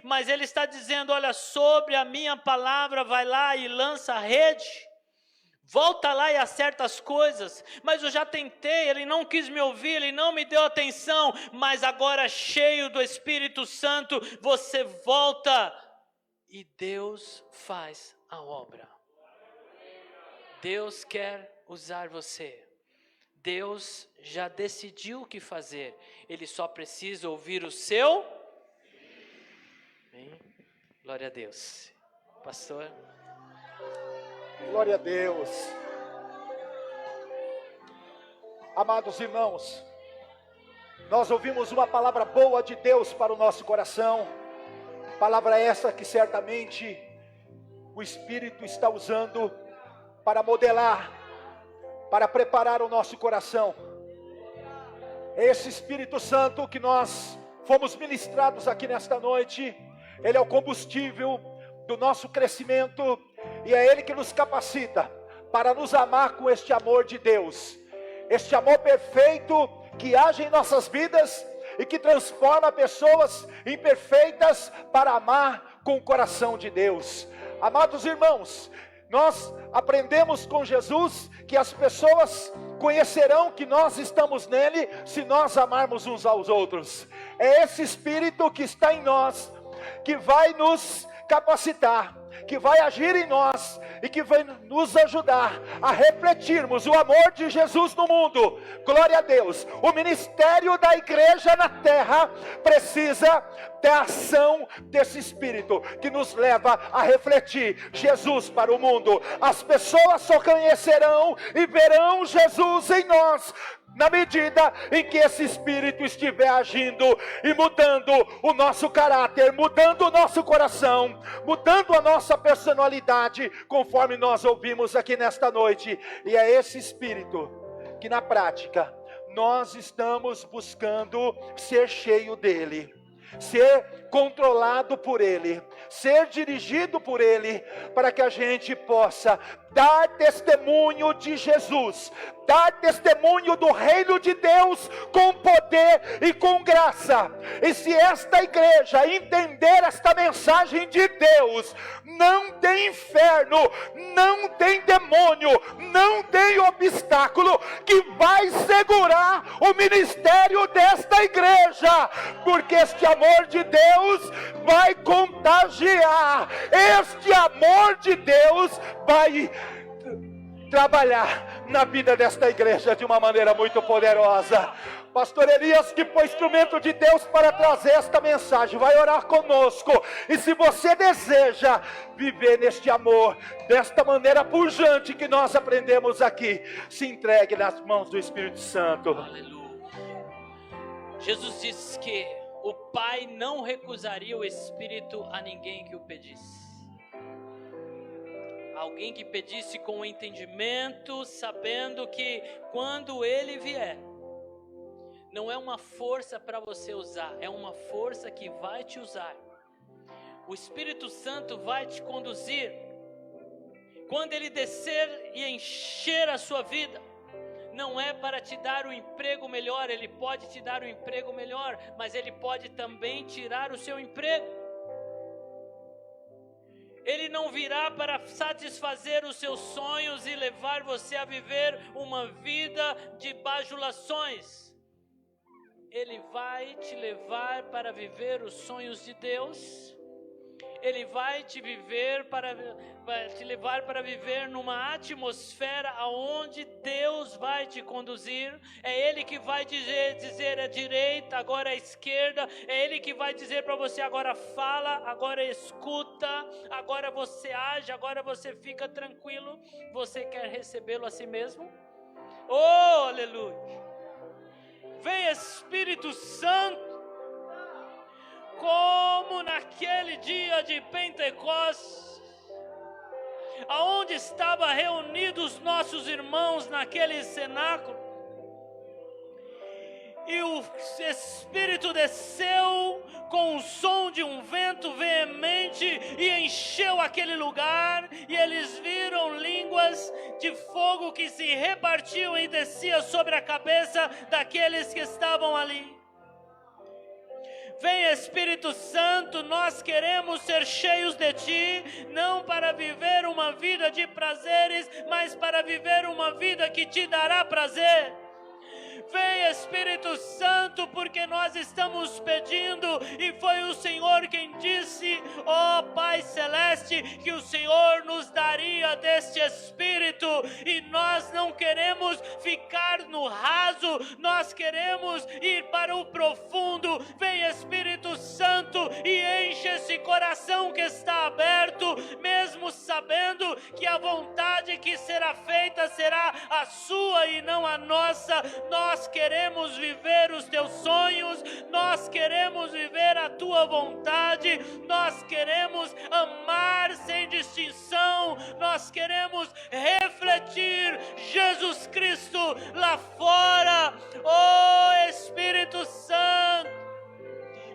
mas Ele está dizendo, olha, sobre a minha palavra, vai lá e lança a rede. Volta lá e acerta as coisas, mas eu já tentei, ele não quis me ouvir, ele não me deu atenção, mas agora cheio do Espírito Santo, você volta e Deus faz a obra. Deus quer usar você, Deus já decidiu o que fazer, Ele só precisa ouvir o seu. Bem, glória a Deus. Pastor. Glória a Deus. Amados irmãos, nós ouvimos uma palavra boa de Deus para o nosso coração. Palavra essa que certamente o Espírito está usando para modelar, para preparar o nosso coração. É esse Espírito Santo que nós fomos ministrados aqui nesta noite. Ele é o combustível do nosso crescimento. E é Ele que nos capacita para nos amar com este amor de Deus. Este amor perfeito que age em nossas vidas e que transforma pessoas imperfeitas para amar com o coração de Deus. Amados irmãos, nós aprendemos com Jesus que as pessoas conhecerão que nós estamos nele se nós amarmos uns aos outros. É esse Espírito que está em nós que vai nos capacitar, que vai agir em nós e que vai nos ajudar a refletirmos o amor de Jesus no mundo. Glória a Deus. O ministério da igreja na terra precisa da ação desse Espírito que nos leva a refletir Jesus para o mundo. As pessoas só conhecerão e verão Jesus em nós na medida em que esse Espírito estiver agindo e mudando o nosso caráter, mudando o nosso coração, mudando a nossa personalidade, conforme nós ouvimos aqui nesta noite. E é esse Espírito que na prática nós estamos buscando ser cheio dele. ser controlado por Ele, ser dirigido por Ele, para que a gente possa dar testemunho de Jesus, dar testemunho do reino de Deus com poder e com graça. E se esta igreja entender esta mensagem de Deus, não tem inferno, não tem demônio, não tem obstáculo que vai segurar o ministério desta igreja, porque este amor de Deus vai contagiar, este amor de Deus vai trabalhar na vida desta igreja de uma maneira muito poderosa. Pastor Elias, que foi instrumento de Deus para trazer esta mensagem, vai orar conosco. E se você deseja viver neste amor, desta maneira pujante que nós aprendemos aqui, se entregue nas mãos do Espírito Santo. Aleluia. Jesus disse que o Pai não recusaria o Espírito a ninguém que o pedisse. Alguém que pedisse com entendimento, sabendo que quando Ele vier, não é uma força para você usar, é uma força que vai te usar. O Espírito Santo vai te conduzir. Quando Ele descer e encher a sua vida, não é para te dar um emprego melhor. Ele pode te dar um emprego melhor, mas Ele pode também tirar o seu emprego. Ele não virá para satisfazer os seus sonhos e levar você a viver uma vida de bajulações. Ele vai te levar para viver os sonhos de Deus. Ele vai te levar para viver numa atmosfera aonde Deus vai te conduzir. É Ele que vai dizer a direita, agora a esquerda. É Ele que vai dizer para você: agora fala, agora escuta, agora você age, agora você fica tranquilo. Você quer recebê-lo a si mesmo? Oh, aleluia! Vem Espírito Santo, como naquele dia de Pentecostes, aonde estavam reunidos nossos irmãos naquele cenáculo, e o Espírito desceu com o som de um vento veemente e encheu aquele lugar, e eles viram línguas de fogo que se repartiam e desciam sobre a cabeça daqueles que estavam ali. Vem Espírito Santo, nós queremos ser cheios de Ti, não para viver uma vida de prazeres, mas para viver uma vida que Te dará prazer. Vem Espírito Santo, porque nós estamos pedindo, e foi o Senhor quem disse, ó Pai Celeste, que o Senhor nos daria deste Espírito, e nós não queremos ficar no raso, nós queremos ir para o profundo. Vem Espírito Santo e enche esse coração que está aberto, mesmo sabendo que a vontade que será feita será a sua e não a nossa. Nós queremos viver os teus sonhos, nós queremos viver a tua vontade, nós queremos amar sem distinção, nós queremos refletir Jesus Cristo lá fora. Oh Espírito Santo,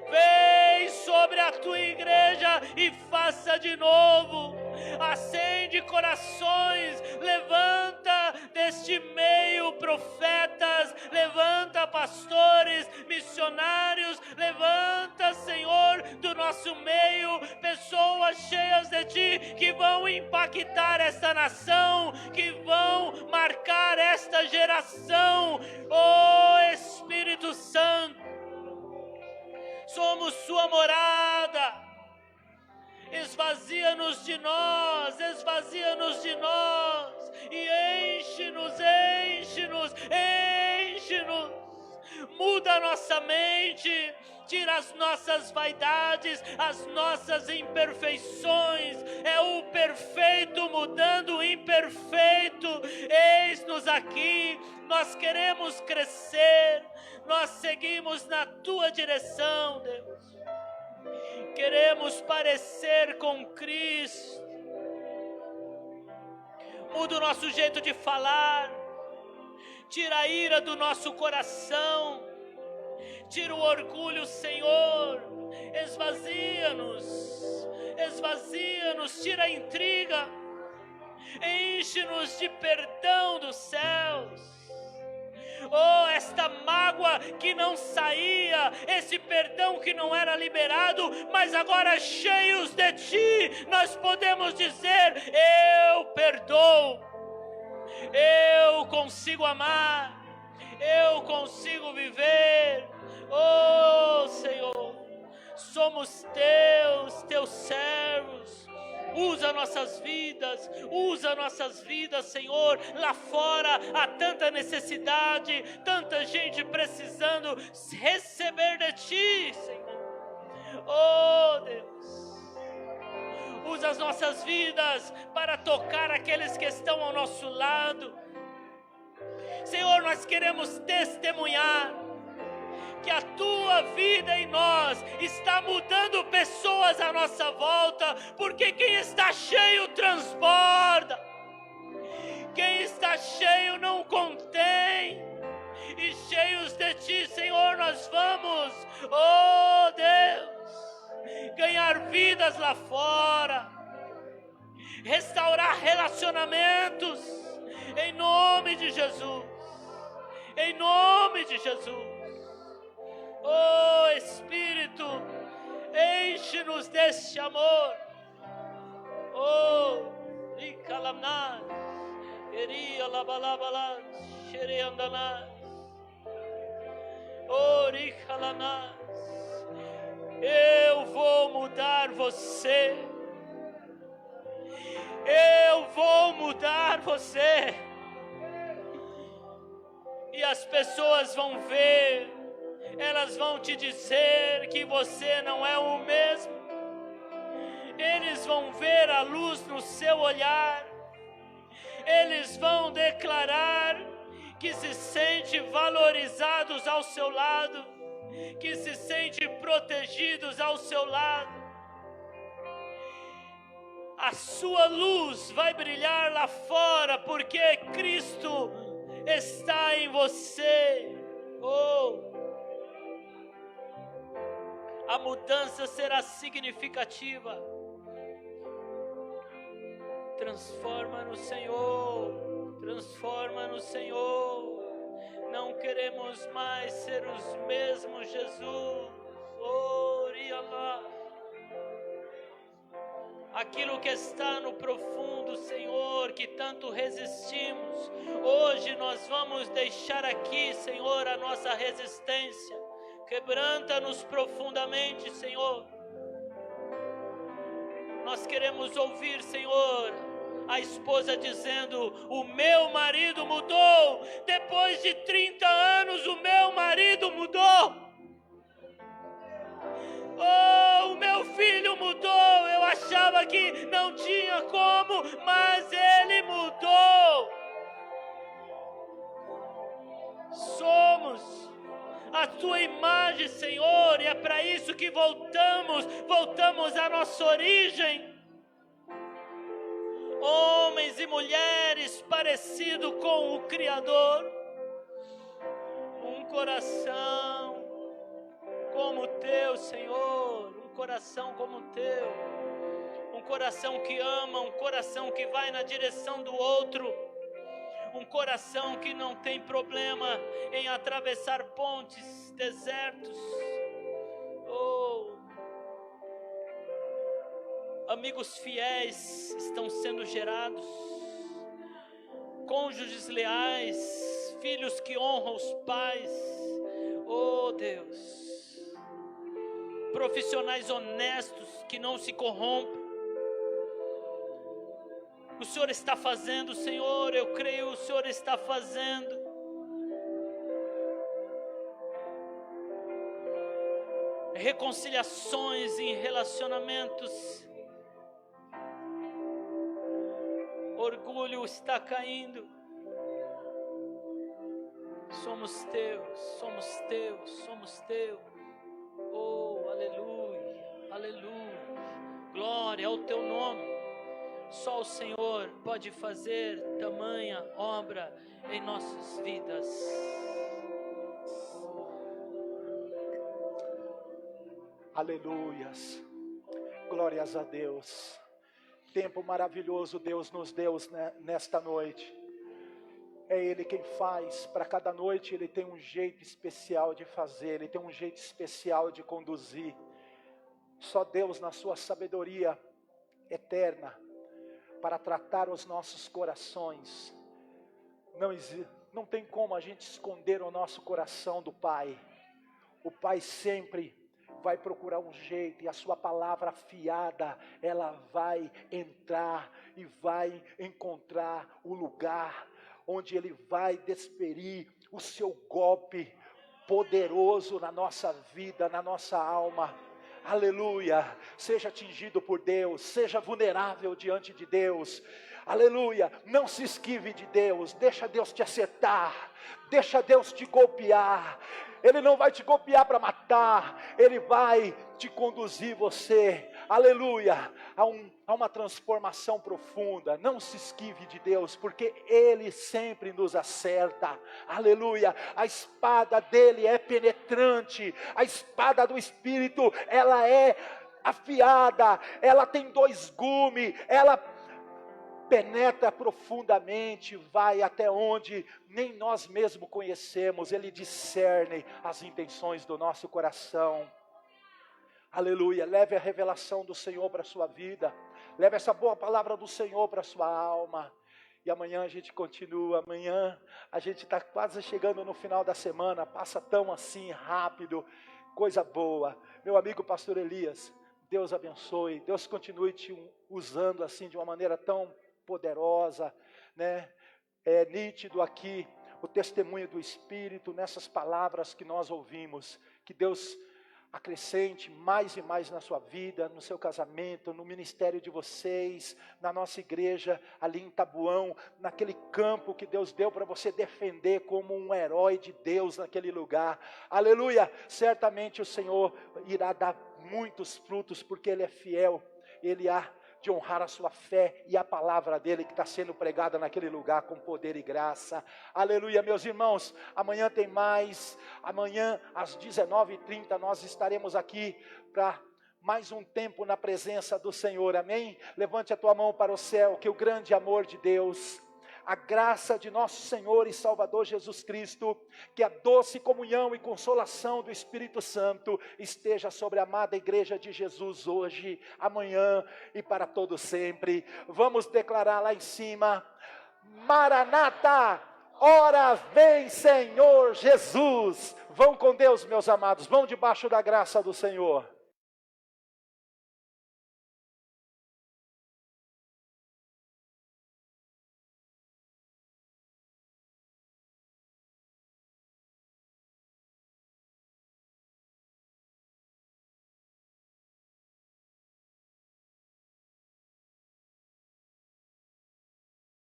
vem sobre a tua igreja e faça de novo. Acende corações, levanta deste meio profetas, levanta pastores, missionários, levanta, Senhor, do nosso meio, pessoas cheias de Ti, que vão impactar esta nação, que vão marcar esta geração. Oh Espírito Santo, somos Sua morada. Esvazia-nos de nós, e enche-nos, muda a nossa mente, tira as nossas vaidades, as nossas imperfeições, é o perfeito mudando o imperfeito. Eis-nos aqui, nós queremos crescer, nós seguimos na Tua direção, Deus. Queremos parecer com Cristo. Muda o nosso jeito de falar. Tira a ira do nosso coração. Tira o orgulho, Senhor. Esvazia-nos, tira a intriga. Enche-nos de perdão dos céus. Oh, esta mágoa que não saía, esse perdão que não era liberado, mas agora cheios de Ti, nós podemos dizer: eu perdoo, eu consigo amar, eu consigo viver. Oh, Senhor, somos teus servos. Usa nossas vidas, Senhor. Lá fora há tanta necessidade, tanta gente precisando receber de Ti, Senhor. Oh, Deus, usa as nossas vidas para tocar aqueles que estão ao nosso lado. Senhor, nós queremos testemunhar que a Tua vida em nós está mudando pessoas à nossa volta, porque quem está cheio transborda, quem está cheio não contém, e cheios de Ti, Senhor, nós vamos, oh Deus, ganhar vidas lá fora, restaurar relacionamentos, em nome de Jesus, em nome de Jesus. Oh Espírito, enche-nos deste amor. Oh, Ikalamnas, Eria Labalabalas, Xereandanas, oh, Ikalamnas, eu vou mudar você. Eu vou mudar você. E as pessoas vão ver, elas vão te dizer que você não é o mesmo. Eles vão ver a luz no seu olhar. Eles vão declarar que se sente valorizados ao seu lado, que se sente protegidos ao seu lado. A sua luz vai brilhar lá fora, porque Cristo está em você. Oh, a mudança será significativa. Transforma-nos, Senhor. Transforma-nos, Senhor. Não queremos mais ser os mesmos, Jesus. Oh, Rialá. Aquilo que está no profundo, Senhor, que tanto resistimos, hoje nós vamos deixar aqui, Senhor, a nossa resistência. Quebranta-nos profundamente, Senhor. Nós queremos ouvir, Senhor, a esposa dizendo: o meu marido mudou. Depois de 30 anos, o meu marido mudou. Oh, o meu filho mudou. Eu achava que não tinha como, mas ele mudou. Somos a Tua imagem, Senhor, e é para isso que voltamos à nossa origem. Homens e mulheres parecidos com o Criador, um coração como o Teu, Senhor, um coração como o Teu, um coração que ama, um coração que vai na direção do outro, um coração que não tem problema em atravessar pontes, desertos. Oh, amigos fiéis estão sendo gerados, cônjuges leais, filhos que honram os pais. Oh Deus, profissionais honestos que não se corrompem. O Senhor está fazendo, Senhor, eu creio, o Senhor está fazendo. Reconciliações em relacionamentos. Orgulho está caindo. Somos Teus, somos Teus, somos Teus. Oh, aleluia, aleluia. Glória ao Teu nome. Só o Senhor pode fazer tamanha obra em nossas vidas. Aleluias. Glórias a Deus. Tempo maravilhoso Deus nos deu nesta noite. É Ele quem faz. Para cada noite Ele tem um jeito especial de fazer. Ele tem um jeito especial de conduzir. Só Deus, na sua sabedoria eterna, para tratar os nossos corações. Não tem como a gente esconder o nosso coração do Pai. O Pai sempre vai procurar um jeito, e a sua palavra afiada, ela vai entrar e vai encontrar o lugar onde Ele vai desferir o seu golpe poderoso na nossa vida, na nossa alma. Aleluia, seja atingido por Deus, seja vulnerável diante de Deus. Aleluia, não se esquive de Deus, deixa Deus te acertar, deixa Deus te golpear. Ele não vai te golpear para matar, Ele vai te conduzir você, aleluia, a uma transformação profunda. Não se esquive de Deus, porque Ele sempre nos acerta, aleluia. A espada dele é penetrante, a espada do Espírito, ela é afiada, ela tem 2 gumes, ela penetra profundamente, vai até onde nem nós mesmos conhecemos. Ele discerne as intenções do nosso coração. Aleluia, leve a revelação do Senhor para a sua vida, leve essa boa palavra do Senhor para a sua alma. E amanhã a gente continua. Amanhã a gente está quase chegando no final da semana, passa tão assim rápido, coisa boa. Meu amigo pastor Elias, Deus abençoe, Deus continue te usando assim de uma maneira tão poderosa, né? É nítido aqui o testemunho do Espírito nessas palavras que nós ouvimos. Que Deus acrescente mais e mais na sua vida, no seu casamento, no ministério de vocês, na nossa igreja ali em Tabuão, naquele campo que Deus deu para você defender como um herói de Deus naquele lugar. Aleluia! Certamente o Senhor irá dar muitos frutos, porque Ele é fiel, Ele há de honrar a sua fé e a palavra dele que está sendo pregada naquele lugar com poder e graça. Aleluia, meus irmãos, amanhã tem mais. Amanhã às 19h30 nós estaremos aqui para mais um tempo na presença do Senhor, amém? Levante a tua mão para o céu, que o grande amor de Deus, a graça de nosso Senhor e Salvador Jesus Cristo, que a doce comunhão e consolação do Espírito Santo esteja sobre a amada igreja de Jesus hoje, amanhã e para todo sempre. Vamos declarar lá em cima: Maranata, ora vem Senhor Jesus. Vão com Deus, meus amados, vão debaixo da graça do Senhor.